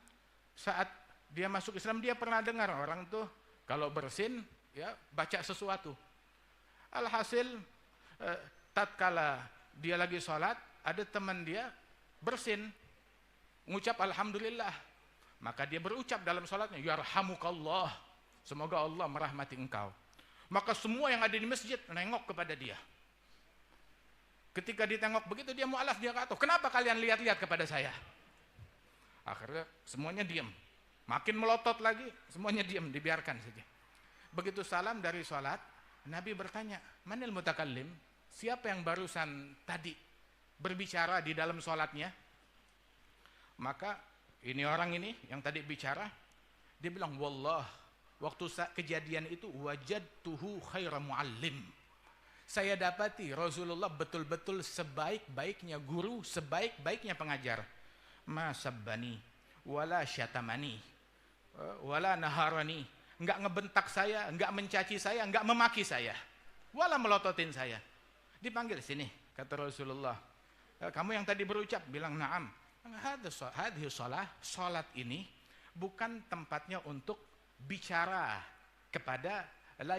saat dia masuk Islam dia pernah dengar orang tuh kalau bersin ya baca sesuatu. Alhasil tatkala dia lagi sholat, ada teman dia bersin, mengucap alhamdulillah. Maka dia berucap dalam sholatnya, yarhamukallah, semoga Allah merahmati engkau. Maka semua yang ada di masjid nengok kepada dia. Ketika ditengok begitu dia mu'alaf, dia kata, kenapa kalian lihat-lihat kepada saya? Akhirnya semuanya diam. Makin melotot lagi, semuanya diam, dibiarkan saja. Begitu salam dari sholat, Nabi bertanya, manil mutakallim? Siapa yang barusan tadi berbicara di dalam sholatnya? Maka ini orang ini yang tadi bicara, dia bilang, wallah, waktu kejadian itu wajadtuhu khaira muallim. Saya dapati Rasulullah betul-betul sebaik-baiknya guru, sebaik-baiknya pengajar. Ma sabbani wala syatamani wala naharani. Enggak ngebentak saya, enggak mencaci saya, enggak memaki saya, wala melototin saya. Dipanggil sini, kata Rasulullah. Kamu yang tadi berucap, bilang na'am. Hadhihi shalah, salat ini bukan tempatnya untuk bicara kepada la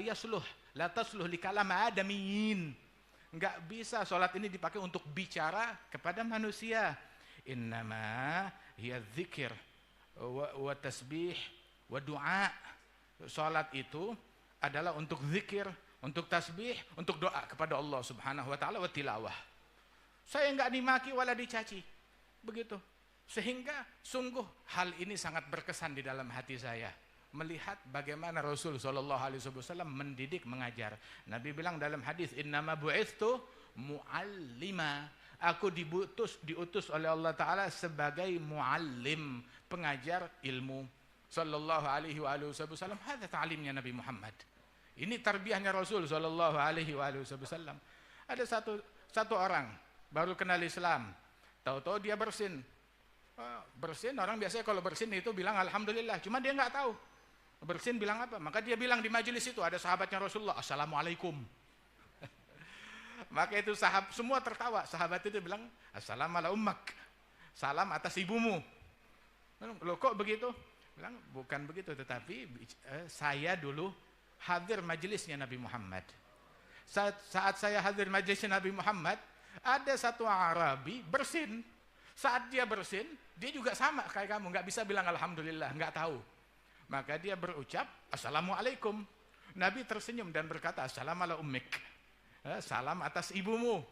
tasluh li kalam adamin. Enggak bisa salat ini dipakai untuk bicara kepada manusia. Innama hiya dzikir wa tasbih wa du'a. Salat itu adalah untuk zikir, untuk tasbih, untuk doa kepada Allah Subhanahu wa taala wa tilawah. Saya enggak dimaki wala dicaci. Begitu. Sehingga sungguh hal ini sangat berkesan di dalam hati saya. Melihat bagaimana Rasul SAW mendidik, mengajar. Nabi bilang dalam hadis, innama bu'ithtu mu'allima. Aku diutus oleh Allah Ta'ala sebagai mu'allim, pengajar ilmu. Sallallahu alaihi wasallam. Hadha ta'limnya Nabi Muhammad. Ini tarbiyahnya Rasul Sallallahu alaihi wasallam. Ada satu orang baru kenal Islam. Tahu-tahu dia bersin. Bersin, orang biasanya kalau bersin itu bilang alhamdulillah. Cuma dia nggak tahu. Bersin bilang apa? Maka dia bilang di majelis itu ada sahabatnya Rasulullah, assalamualaikum. Maka itu semua tertawa. Sahabat itu bilang, assalamu ala ummak. Salam atas ibumu. Loh kok begitu? Bilang, bukan begitu, tetapi saya dulu hadir majelisnya Nabi Muhammad. Saat saya hadir majelisnya Nabi Muhammad, ada satu Arabi bersin. Saat dia bersin, dia juga sama kayak kamu, nggak bisa bilang alhamdulillah, nggak tahu. Maka dia berucap, assalamualaikum. Nabi tersenyum dan berkata, assalamu ala ummik. Salam atas ibumu.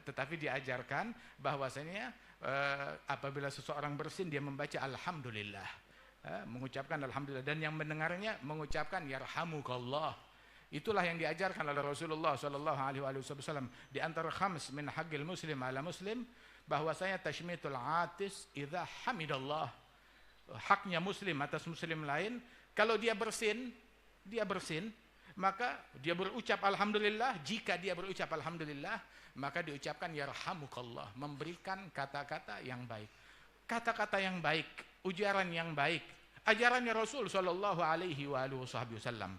Tetapi diajarkan bahwasanya apabila seseorang bersin, dia membaca alhamdulillah. Mengucapkan alhamdulillah. Dan yang mendengarnya mengucapkan yarhamukallah. Itulah yang diajarkan oleh Rasulullah SAW. Di antara khams min haqqil muslim ala muslim, bahwasanya tashmitul atis idza hamidallah. Haknya muslim atas muslim lain, kalau dia bersin, maka dia berucap alhamdulillah. Jika dia berucap alhamdulillah, maka diucapkan yarhamukallah, memberikan kata-kata yang baik. Kata-kata yang baik, ujaran yang baik, ajarannya Rasul sallallahu alaihi wasallam.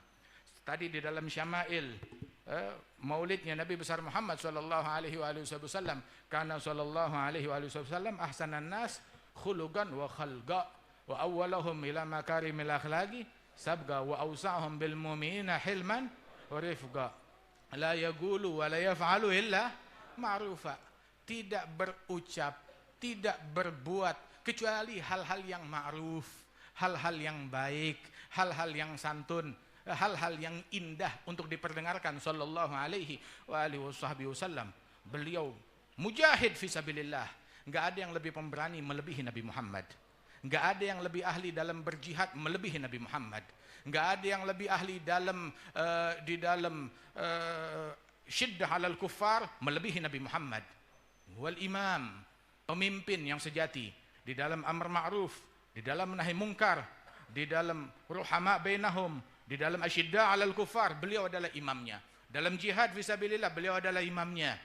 Tadi di dalam syama'il maulidnya Nabi besar Muhammad sallallahu alaihi wasallam, karena sallallahu alaihi wasallam ahsanan nas khuluqan wa khalqa wa awwalahum ila makarimil akhlaqi sabga wa awsa'hum bil mu'minina hilman wa rifqa la yaqulu wa la yaf'alu illa ma'rufa. Tidak berucap, tidak berbuat kecuali hal-hal yang ma'ruf, hal-hal yang baik, hal-hal yang santun, hal-hal yang indah untuk diperdengarkan sallallahu alaihi wasallam. Beliau mujahid fisabilillah. Enggak ada yang lebih pemberani melebihi Nabi Muhammad. Enggak ada yang lebih ahli dalam berjihad melebihi Nabi Muhammad. Enggak ada yang lebih ahli di dalam syiddah alal kuffar melebihi Nabi Muhammad. Wal imam, pemimpin yang sejati di dalam amar ma'ruf, di dalam nahi mungkar, di dalam ruhama bainahum, di dalam asyiddah alal kuffar, beliau adalah imamnya. Dalam jihad fisabilillah, beliau adalah imamnya.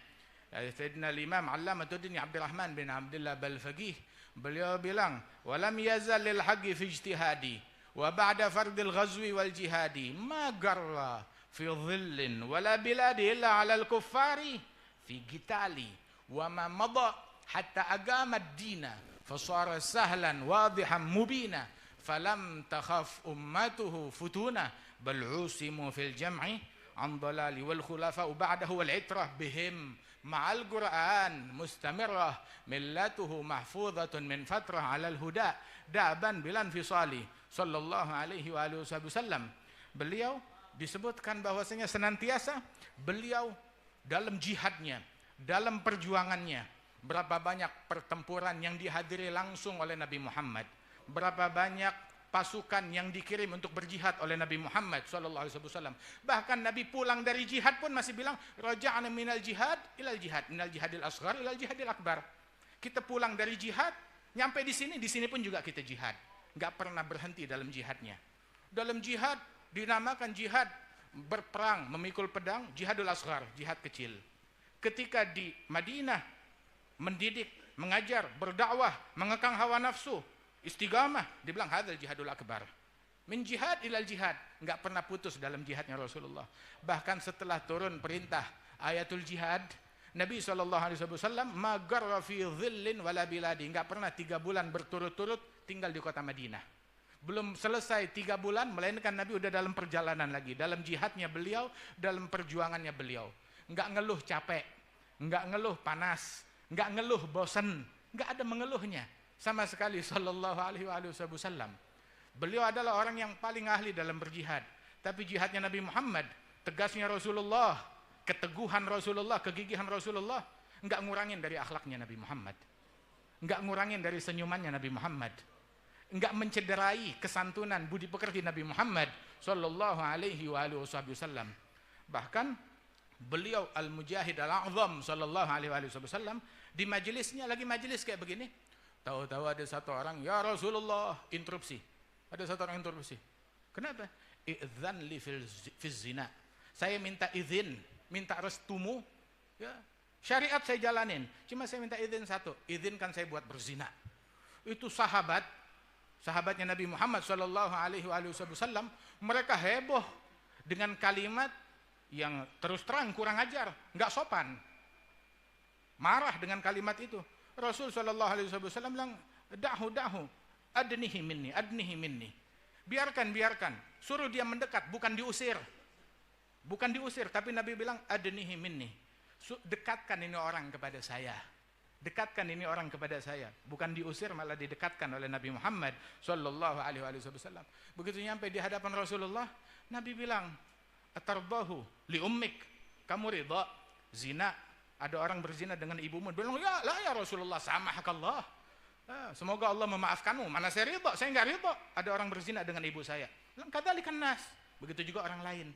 Sayyidina al-Imam Allamatuddin Abdurrahman bin Abdullah Balfaqih, beliau bilang, walam yazal lil haqqi fi ijtihadi wa ba'da fardil ghazwi wal jihadi ma garra fi dhillin wala biladi illa ala al-kuffari fi qitali wa ma mada hatta agama ad-dina fasara sahlan wadihan mubina falam takhaf ummatuhu futuna bal usimu fil jam'i an dalali wal khulafa ba'dahu wal itrah bihim ma'al Quran mustamirrah millatuhu mahfuzatun min fatrah alal huda da'ban bilan fisali sallallahu alaihi wasallam. Beliau disebutkan bahwasanya senantiasa beliau dalam jihadnya dalam perjuangannya, berapa banyak pertempuran yang dihadiri langsung oleh Nabi Muhammad, berapa banyak pasukan yang dikirim untuk berjihad oleh Nabi Muhammad SAW. Bahkan Nabi pulang dari jihad pun masih bilang, raja'na minal jihad ilal jihad, minal jihadil asghar ilal jihadil akbar. Kita pulang dari jihad, nyampe di sini pun juga kita jihad. Nggak pernah berhenti dalam jihadnya. Dalam jihad dinamakan jihad berperang, memikul pedang, jihadul asghar, jihad kecil. Ketika di Madinah mendidik, mengajar, berdakwah, mengekang hawa nafsu, istiqamah, dibilang hadzal jihadul akbar. Min jihad ilal jihad, enggak pernah putus dalam jihadnya Rasulullah. Bahkan setelah turun perintah ayatul jihad, Nabi SAW magarra fi dhillin wala biladi, enggak pernah 3 bulan berturut-turut tinggal di kota Madinah. Belum selesai 3 bulan, melainkan Nabi udah dalam perjalanan lagi, dalam jihadnya beliau, dalam perjuangannya beliau. Enggak ngeluh capek, enggak ngeluh panas, enggak ngeluh bosan, enggak ada mengeluhnya sama sekali sallallahu alaihi wasallam. Beliau adalah orang yang paling ahli dalam berjihad. Tapi jihadnya Nabi Muhammad, tegasnya Rasulullah, keteguhan Rasulullah, kegigihan Rasulullah, enggak ngurangin dari akhlaknya Nabi Muhammad. Enggak ngurangin dari senyumannya Nabi Muhammad. Enggak mencederai kesantunan budi pekerti Nabi Muhammad sallallahu alaihi wasallam. Bahkan beliau al-mujahid al-a'zam sallallahu alaihi wasallam di majelisnya, lagi majelis kayak begini, tahu-tahu ada satu orang, ya Rasulullah, interupsi. Ada satu orang interupsi. Kenapa? Idzan li fil zina. Saya minta izin, minta restumu, ya. Syariat saya jalanin, cuma saya minta izin satu, izinkan saya buat berzina. Itu sahabatnya Nabi Muhammad sallallahu alaihi wasallam, mereka heboh dengan kalimat yang terus terang kurang ajar, enggak sopan. Marah dengan kalimat itu. Rasul sallallahu alaihi wasallam bilang, "Dahu, adnihi minni. Biarkan. Suruh dia mendekat, bukan diusir. Bukan diusir, tapi Nabi bilang, adnihi minni. Dekatkan ini orang kepada saya. Dekatkan ini orang kepada saya. Bukan diusir, malah didekatkan oleh Nabi Muhammad sallallahu alaihi wasallam. Begitu nyampe di hadapan Rasulullah, Nabi bilang, "Atardahu li ummik." Kamu ridha zina, ada orang berzina dengan ibumu? Dia bilang, "Ya, la ya Rasulullah, samahakallah. Semoga Allah memaafkanmu. Mana saya ridha? Saya enggak ridha ada orang berzina dengan ibu saya." Bilang, "Kadzalikan nas." Begitu juga orang lain.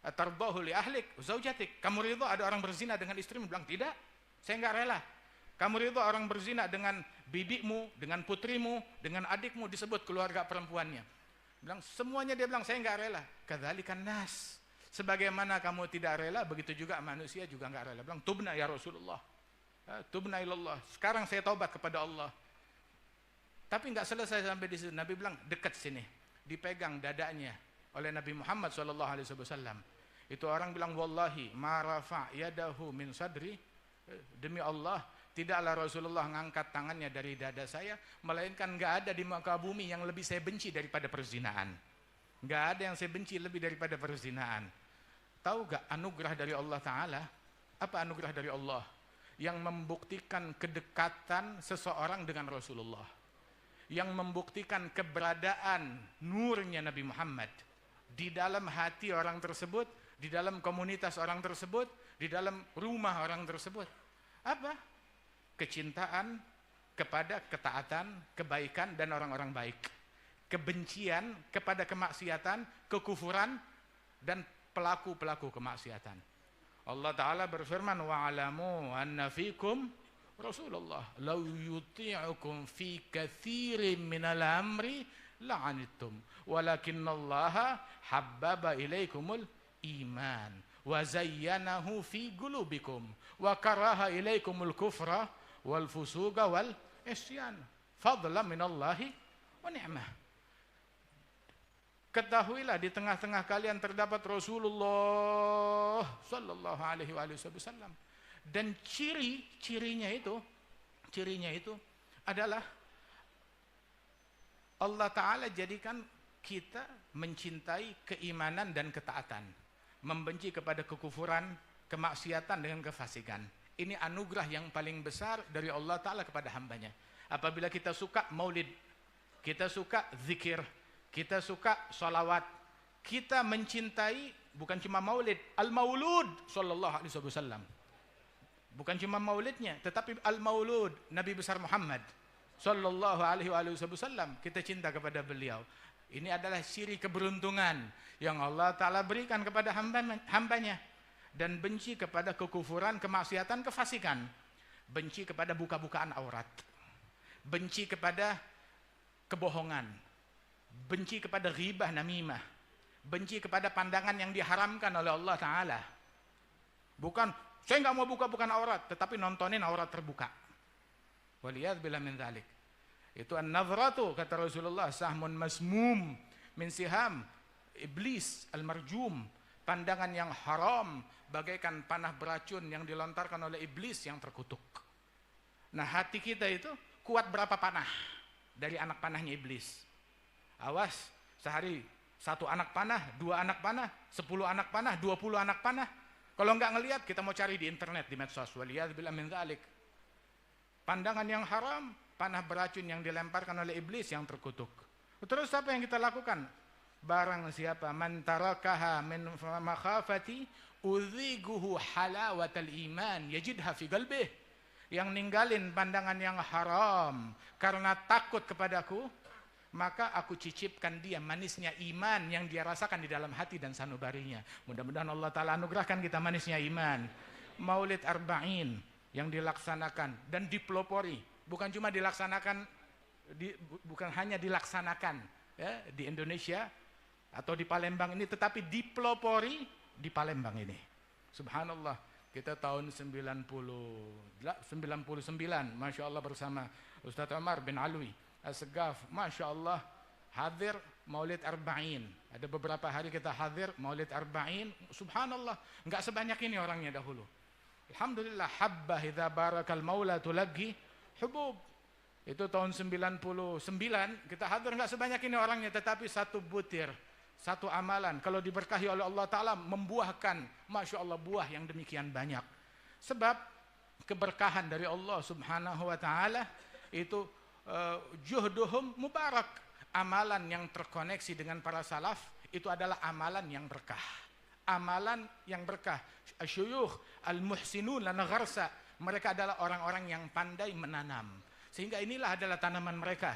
"Atardahu li ahlik zaujatik." Kamu ridha ada orang berzina dengan istrimu? Bilang, "Tidak, saya enggak rela." Kamu ridha orang berzina dengan bibimu, dengan putrimu, dengan adikmu, disebut keluarga perempuannya. Bilang, semuanya dia bilang, "Saya enggak rela." Kadzalikan nas. Sebagaimana kamu tidak rela, begitu juga manusia juga enggak rela. Bilang, "Tubna ya Rasulullah. Tubna ilallah. Sekarang saya taubat kepada Allah." Tapi enggak selesai sampai di situ. Nabi bilang, "Dekat sini." Dipegang dadanya oleh Nabi Muhammad SAW. Itu orang bilang, "Wallahi ma rafa' yadahu min sadri." Demi Allah, tidaklah Rasulullah mengangkat tangannya dari dada saya, melainkan enggak ada di muka bumi yang lebih saya benci daripada perzinaan. Enggak ada yang saya benci lebih daripada perzinaan. Tahu enggak anugerah dari Allah Ta'ala? Apa anugerah dari Allah? Yang membuktikan kedekatan seseorang dengan Rasulullah. Yang membuktikan keberadaan nurnya Nabi Muhammad di dalam hati orang tersebut, di dalam komunitas orang tersebut, di dalam rumah orang tersebut. Apa? Kecintaan kepada ketaatan, kebaikan, dan orang-orang baik. Kebencian kepada kemaksiatan, kekufuran, dan pelaku-pelaku kemaksiatan. Allah Ta'ala berfirman, "Wa'alamu anna fikum Rasulullah law yuti'ukum fi katsirin minal amri la'anittum walakinnallaha habbaba ilaikumul iman wa zayyanahu fi qulubikum wa karaha ilaikumul kufra wal fusuqa wal isyan fadlan minallahi wa ni'mah." Ketahuilah di tengah-tengah kalian terdapat Rasulullah sallallahu alaihi wasallam, dan cirinya itu adalah Allah Ta'ala jadikan kita mencintai keimanan dan ketaatan, membenci kepada kekufuran, kemaksiatan dengan kefasikan. Ini anugerah yang paling besar dari Allah Ta'ala kepada hambanya. Apabila kita suka maulid, kita suka zikir, kita suka sholawat, kita mencintai bukan cuma maulid, al-maulud sallallahu alaihi wasallam. Bukan cuma maulidnya, tetapi al-maulud Nabi besar Muhammad sallallahu alaihi wasallam. Kita cinta kepada beliau. Ini adalah ciri keberuntungan yang Allah Ta'ala berikan kepada hambanya. Dan benci kepada kekufuran, kemaksiatan, kefasikan. Benci kepada buka-bukaan aurat. Benci kepada kebohongan. Benci kepada ghibah namimah. Benci kepada pandangan yang diharamkan oleh Allah Ta'ala. Bukan, saya nggak mau buka-bukaan aurat, tetapi nontonin aurat terbuka. Waliyadzubillah min dzalik. Itu an-nazratu, kata Rasulullah, sahmun masmum min siham iblis al-marjum. Pandangan yang haram, bagaikan panah beracun yang dilontarkan oleh iblis yang terkutuk. Nah, hati kita itu kuat berapa panah dari anak panahnya iblis. Awas, sehari 1 anak panah, 2 anak panah, 10 anak panah, 20 anak panah. Kalau nggak ngelihat, kita mau cari di internet, di medsos. Waliyadzubillah min dzalik. Pandangan yang haram, panah beracun yang dilemparkan oleh iblis yang terkutuk. Terus apa yang kita lakukan? Barang siapa man tarakaha min makhafati udhiguhu halawatal iman yajidha fi qalbih. Yang ninggalin pandangan yang haram karena takut kepadaku, maka aku cicipkan dia manisnya iman yang dia rasakan di dalam hati dan sanubarinya. Mudah-mudahan Allah Ta'ala anugerahkan kita manisnya iman. Maulid Arba'in yang dilaksanakan dan dipelopori, bukan cuma dilaksanakan, bukan hanya dilaksanakan ya, di Indonesia atau di Palembang ini, tetapi dipelopori di Palembang ini. Subhanallah, kita tahun 99, Masya Allah, bersama Ustadz Omar bin Alwi As-Segaf, Masya Allah, hadir Maulid Arba'in. Ada beberapa hari kita hadir Maulid Arba'in. Subhanallah, nggak sebanyak ini orangnya dahulu. Alhamdulillah, habbah idza barakal maula tulaghi hubub. Itu tahun 99 kita hadir, nggak sebanyak ini orangnya, tetapi 1 butir, 1 amalan kalau diberkahi oleh Allah Ta'ala membuahkan Masya Allah buah yang demikian banyak. Sebab keberkahan dari Allah Subhanahu wa Ta'ala itu juhduhum mubarak. Amalan yang terkoneksi dengan para salaf itu adalah amalan yang berkah. Amalan yang berkah. Asyuyukh al-muhsinun lana gharsa. Mereka adalah orang-orang yang pandai menanam. Sehingga inilah adalah tanaman mereka.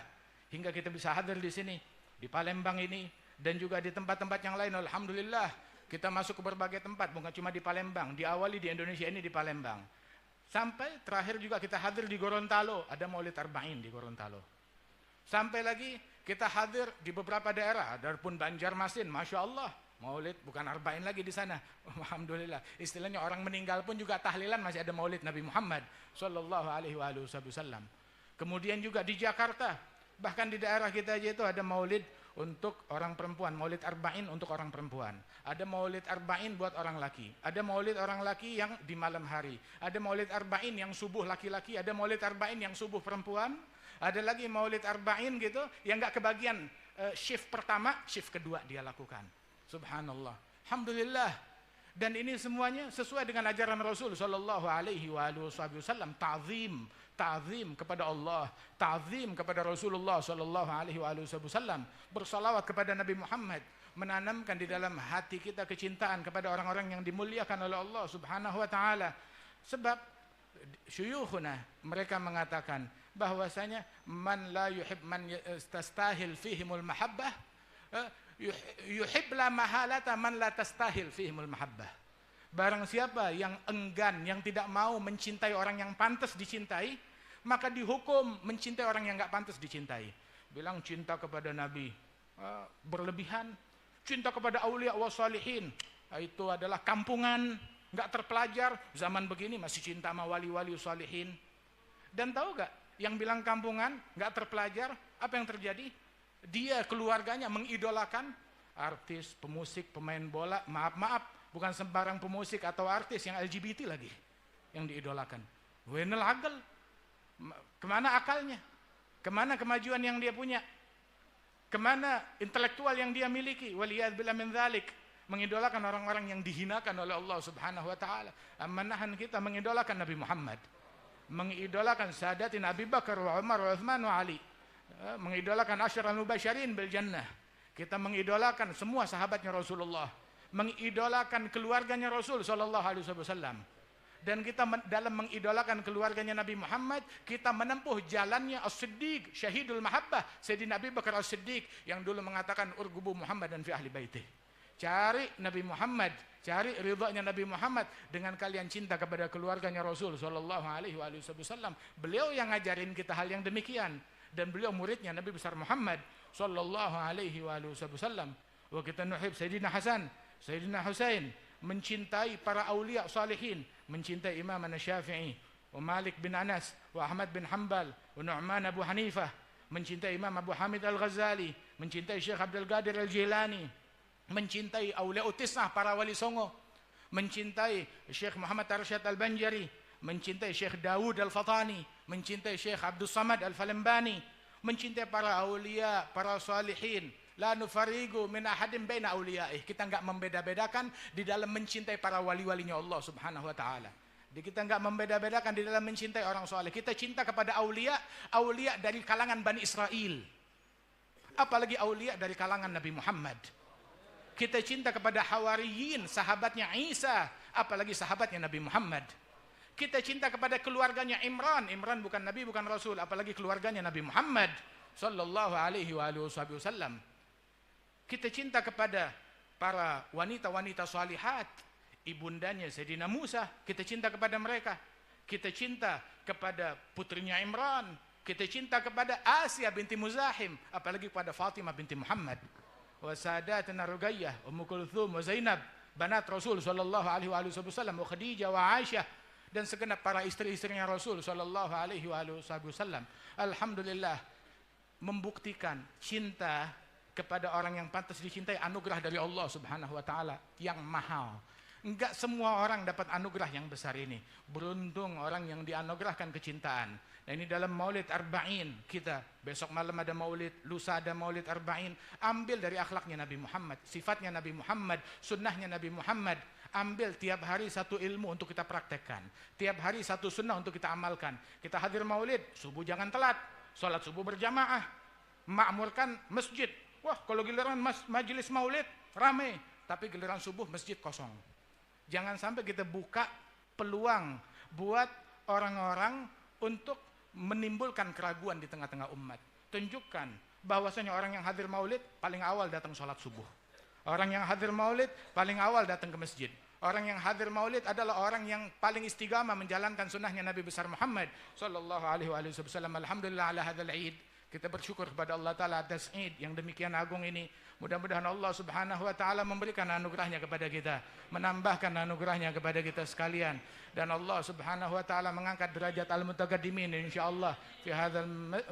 Hingga kita bisa hadir di sini, di Palembang ini, dan juga di tempat-tempat yang lain. Alhamdulillah, kita masuk ke berbagai tempat, bukan cuma di Palembang. Diawali di Indonesia ini di Palembang. Sampai terakhir juga kita hadir di Gorontalo, ada Maulid Arba'in di Gorontalo. Sampai lagi kita hadir di beberapa daerah, ada pun Banjarmasin, Masya Allah, Maulid bukan Arba'in lagi di sana. Alhamdulillah, istilahnya orang meninggal pun juga tahlilan masih ada Maulid Nabi Muhammad sallallahu alaihi wasallam. Kemudian juga di Jakarta, bahkan di daerah kita aja itu ada Maulid untuk orang perempuan, Maulid Arba'in untuk orang perempuan. Ada Maulid Arba'in buat orang laki. Ada Maulid orang laki yang di malam hari. Ada Maulid Arba'in yang subuh laki-laki. Ada Maulid Arba'in yang subuh perempuan. Ada lagi Maulid Arba'in gitu yang nggak kebagian shift pertama, shift kedua dia lakukan. Subhanallah. Alhamdulillah. Dan ini semuanya sesuai dengan ajaran Rasul sallallahu alaihi wasallam. Ta'zim kepada Allah, ta'zim kepada Rasulullah sallallahu alaihi wasallam, bersalawat kepada Nabi Muhammad, menanamkan di dalam hati kita kecintaan kepada orang-orang yang dimuliakan oleh Allah Subhanahu wa Ta'ala. Sebab syuyukhuna mereka mengatakan bahwasanya man la yuhib man tastahil fihimul mahabbah yuhib la mahalata man la tastahil fihimul mahabbah. Barang siapa yang enggan, yang tidak mau mencintai orang yang pantas dicintai, maka dihukum mencintai orang yang nggak pantas dicintai. Bilang cinta kepada Nabi berlebihan, cinta kepada aulia wa salihin itu adalah kampungan, nggak terpelajar. Zaman begini masih cinta sama wali-wali salihin. Dan tahu nggak, yang bilang kampungan, nggak terpelajar, apa yang terjadi? Dia keluarganya mengidolakan artis, pemusik, pemain bola. Maaf, bukan sembarang pemusik atau artis yang LGBT lagi yang diidolakan. Wenel agel. Kemana akalnya? Kemana kemajuan yang dia punya? Kemana intelektual yang dia miliki? Waliyadzubillah min dzalik. Mengidolakan orang-orang yang dihinakan oleh Allah Subhanahu wa Ta'ala. Menahan kita mengidolakan Nabi Muhammad, mengidolakan Sadatin Abi Bakar wa Umar wa Uthman wa Ali, mengidolakan Asyarul Mubasysyirin bil Jannah. Kita mengidolakan semua sahabatnya Rasulullah, mengidolakan keluarganya Rasul sallallahu alaihi wasallam. Dan kita dalam mengidolakan keluarganya Nabi Muhammad, kita menempuh jalannya As-Siddiq, Syahidul Mahabbah, Sayyidina Abi Bakar As-Siddiq, yang dulu mengatakan urgubu Muhammad dan fi ahli baitih. Cari Nabi Muhammad, cari ridhanya Nabi Muhammad dengan kalian cinta kepada keluarganya Rasul sallallahu alaihi wasallam. Beliau yang ngajarin kita hal yang demikian, dan beliau muridnya Nabi besar Muhammad sallallahu alaihi wasallam. Wa kita nuhib Sayyidina Hasan, Sayyidina Husain, mencintai para aulia salihin, mencintai Imam Syafi'i, wa Malik bin Anas, wa Ahmad bin Hanbal, wa Nu'man Abu Hanifah, mencintai Imam Abu Hamid Al-Ghazali, mencintai Syekh Abdul Qadir Al-Jilani, mencintai aulia utisah para wali songo, mencintai Syekh Muhammad Arsyad Al-Banjari, mencintai Syekh Dawud Al-Fatani, mencintai Syekh Abdul Samad Al-Falembani, mencintai para aulia, para salihin. La nufarigu min ahadin baina auliyaih. Kita enggak membeda-bedakan di dalam mencintai para wali-walinya Allah Subhanahu wa taala. Kita enggak membeda-bedakan di dalam mencintai orang saleh. Kita cinta kepada aulia, aulia dari kalangan Bani Israel. Apalagi aulia dari kalangan Nabi Muhammad. Kita cinta kepada hawariyin, sahabatnya Isa, apalagi sahabatnya Nabi Muhammad. Kita cinta kepada keluarganya Imran. Imran bukan nabi, bukan rasul, apalagi keluarganya Nabi Muhammad sallallahu alaihi wasallam. Kita cinta kepada para wanita-wanita salihat, ibundanya Sayyidina Musa, kita cinta kepada mereka. Kita cinta kepada putrinya Imran, kita cinta kepada Asia binti Muzahim, apalagi kepada Fatimah binti Muhammad. Wa sadatuna Ruqayyah, Ummu Kulthum, wa Zainab, banat Rasul sallallahu alaihi wasallam, wa Khadijah, wa Aisyah, dan segenap para istri-istrinya Rasul sallallahu alaihi wasallam. Alhamdulillah, membuktikan cinta kepada orang yang pantas dicintai, anugerah dari Allah Subhanahu wa taala yang mahal. Enggak semua orang dapat anugerah yang besar ini. Beruntung orang yang dianugerahkan kecintaan. Nah, ini dalam Maulid Arba'in kita, besok malam ada Maulid, lusa ada Maulid Arba'in. Ambil dari akhlaknya Nabi Muhammad, sifatnya Nabi Muhammad, sunnahnya Nabi Muhammad. Ambil tiap hari satu ilmu untuk kita praktekkan, tiap hari satu sunnah untuk kita amalkan. Kita hadir Maulid, subuh jangan telat, sholat subuh berjamaah, makmurkan masjid. Wah, kalau giliran majelis Maulid rame, tapi giliran subuh masjid kosong. Jangan sampai kita buka peluang buat orang-orang untuk menimbulkan keraguan di tengah-tengah umat. Tunjukkan bahwasanya orang yang hadir Maulid paling awal datang sholat subuh. Orang yang hadir Maulid paling awal datang ke masjid. Orang yang hadir Maulid adalah orang yang paling istiqamah menjalankan sunnahnya Nabi besar Muhammad sallallahu alaihi wasallam. Alhamdulillah ala hadzal Eid. Kita bersyukur kepada Allah Ta'ala atas Eid yang demikian agung ini. Mudah-mudahan Allah Subhanahu wa Ta'ala memberikan anugerahnya kepada kita, menambahkan anugerahnya kepada kita sekalian, dan Allah Subhanahu wa Ta'ala mengangkat derajat al-mutaqaddimin insyaallah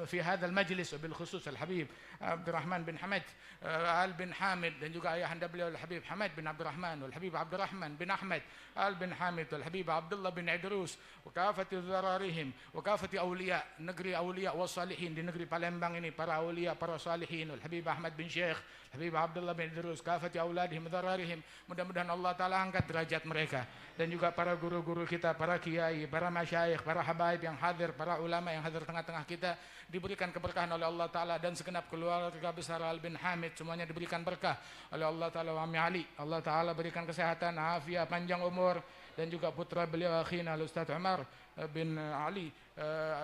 fi hadzal majlis, bil khusus al-Habib Abdurrahman bin Hamid al-bin Hamid, dan juga ayahanda beliau al-Habib Hamid bin Abdurrahman, wal Habib Abdurrahman bin Ahmad al-bin Hamid, wal Habib Abdullah bin Idrus, wa kafati dzararihim, wa kafati awliya, negeri awliya wa salihin di negeri Palembang ini, para awliya, para salihin, wal Habib Ahmad bin Syekh, Habib Abdullah bin Idrus, kafati auladihim dzararihim. Mudah-mudahan Allah Ta'ala angkat derajat mereka, dan juga para guru-guru kita, para kiai, para masyayikh, para habaib yang hadir, para ulama yang hadir tengah-tengah kita, diberikan keberkahan oleh Allah Ta'ala, dan segenap keluarga besar Al-bin Hamid semuanya diberikan berkah oleh Allah Ta'ala. Wa Ammi Ali, Allah Ta'ala berikan kesehatan, afiat, panjang umur, dan juga putra beliau akhina Al-Ustaz Umar bin Ali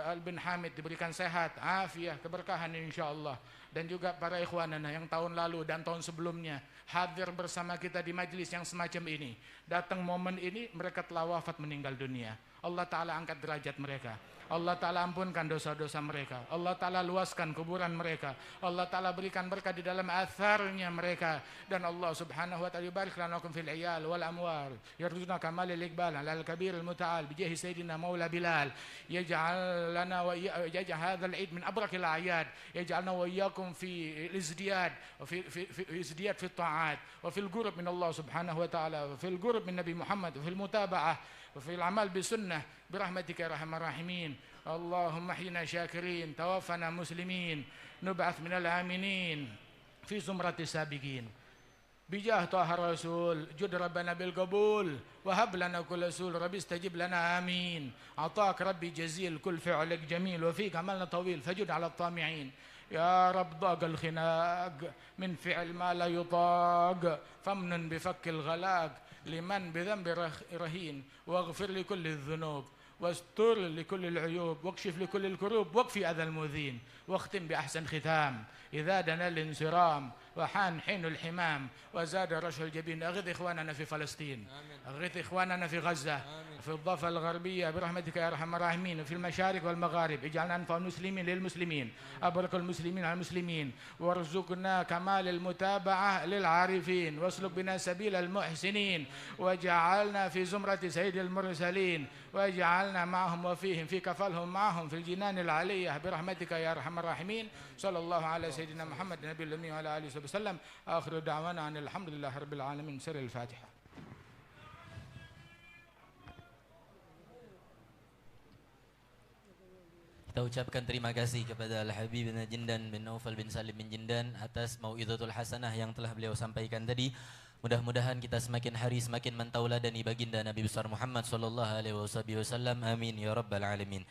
Al-bin Hamid diberikan sehat, afiat, keberkahan insyaallah. Dan juga para ikhwanana yang tahun lalu dan tahun sebelumnya hadir bersama kita di majlis yang semacam ini, datang momen ini mereka telah wafat meninggal dunia. Allah Ta'ala angkat derajat mereka, Allah Ta'ala ampunkan dosa-dosa mereka, Allah Ta'ala luaskan kuburan mereka, Allah Ta'ala berikan berkah di dalam atharnya mereka, dan Allah Subhanahu wa Ta'ala yubarik lanakum fil iyal wal amwal, yarzuqna kamalil iqbal ala al-kabir al-muta'al bijahi sayyidina maula Bilal, yaj'al lana wa yaj'al hadzal Eid min abrakil a'yad, yaj'alna wa iyyakum fi al-izdiyad wa fi izdiyad fi at-ta'at wa fil qurb min Allah Subhanahu wa Ta'ala wa fil qurb min Nabi Muhammad wa fil mutaba'ah وفي العمل بسنة برحمتك يا أرحم الراحمين. اللهم احينا شاكرين، توفنا مسلمين، نبعث من الآمنين في زمرة السابقين بجاه طه الرسول. جد ربنا بالقبول وهب لنا كل سول، ربي استجب لنا آمين. عطاك ربي جزيل، كل فعلك جميل، وفيك عملنا طويل، فجد على الطامعين. يا رب ضاق الخناق من فعل ما لا يطاق، فامن بفك الغلاق لمن بذنب رهين، واغفر لكل الذنوب، واستر لكل العيوب، واكشف لكل الكروب، واكفي أذى المؤذين، واختم بأحسن ختام إذا دنا الانصرام وحان حين الحمام وزاد رشح الجبين. أغث إخواننا في فلسطين، أغث إخواننا في غزة، في الضفة الغربية برحمتك يا أرحم الراحمين، وفي المشارق والمغارب. اجعلنا أنفع المسلمين للمسلمين، أبرك المسلمين على المسلمين، وارزقنا كمال المتابعة للعارفين، واسلك بنا سبيل المحسنين، واجعلنا في زمرة سيد المرسلين، واجعلنا معهم وفيهم في كفلهم معهم في الجنان العلية برحمتك يا أرحم الراحمين. صلى الله على سيدنا محمد النبي الأمي وعلى آله وصحبه وسلم. آخر دعوانا أن الحمد لله رب العالمين. سر الفاتحة. Kita ucapkan terima kasih kepada Al-Habib bin Jindan bin Naufal bin Salim bin Jindan atas mau'izatul hasanah yang telah beliau sampaikan tadi. Mudah-mudahan kita semakin hari semakin mentauladani baginda Nabi besar Muhammad sallallahu alaihi wasallam. Amin ya rabbal alamin.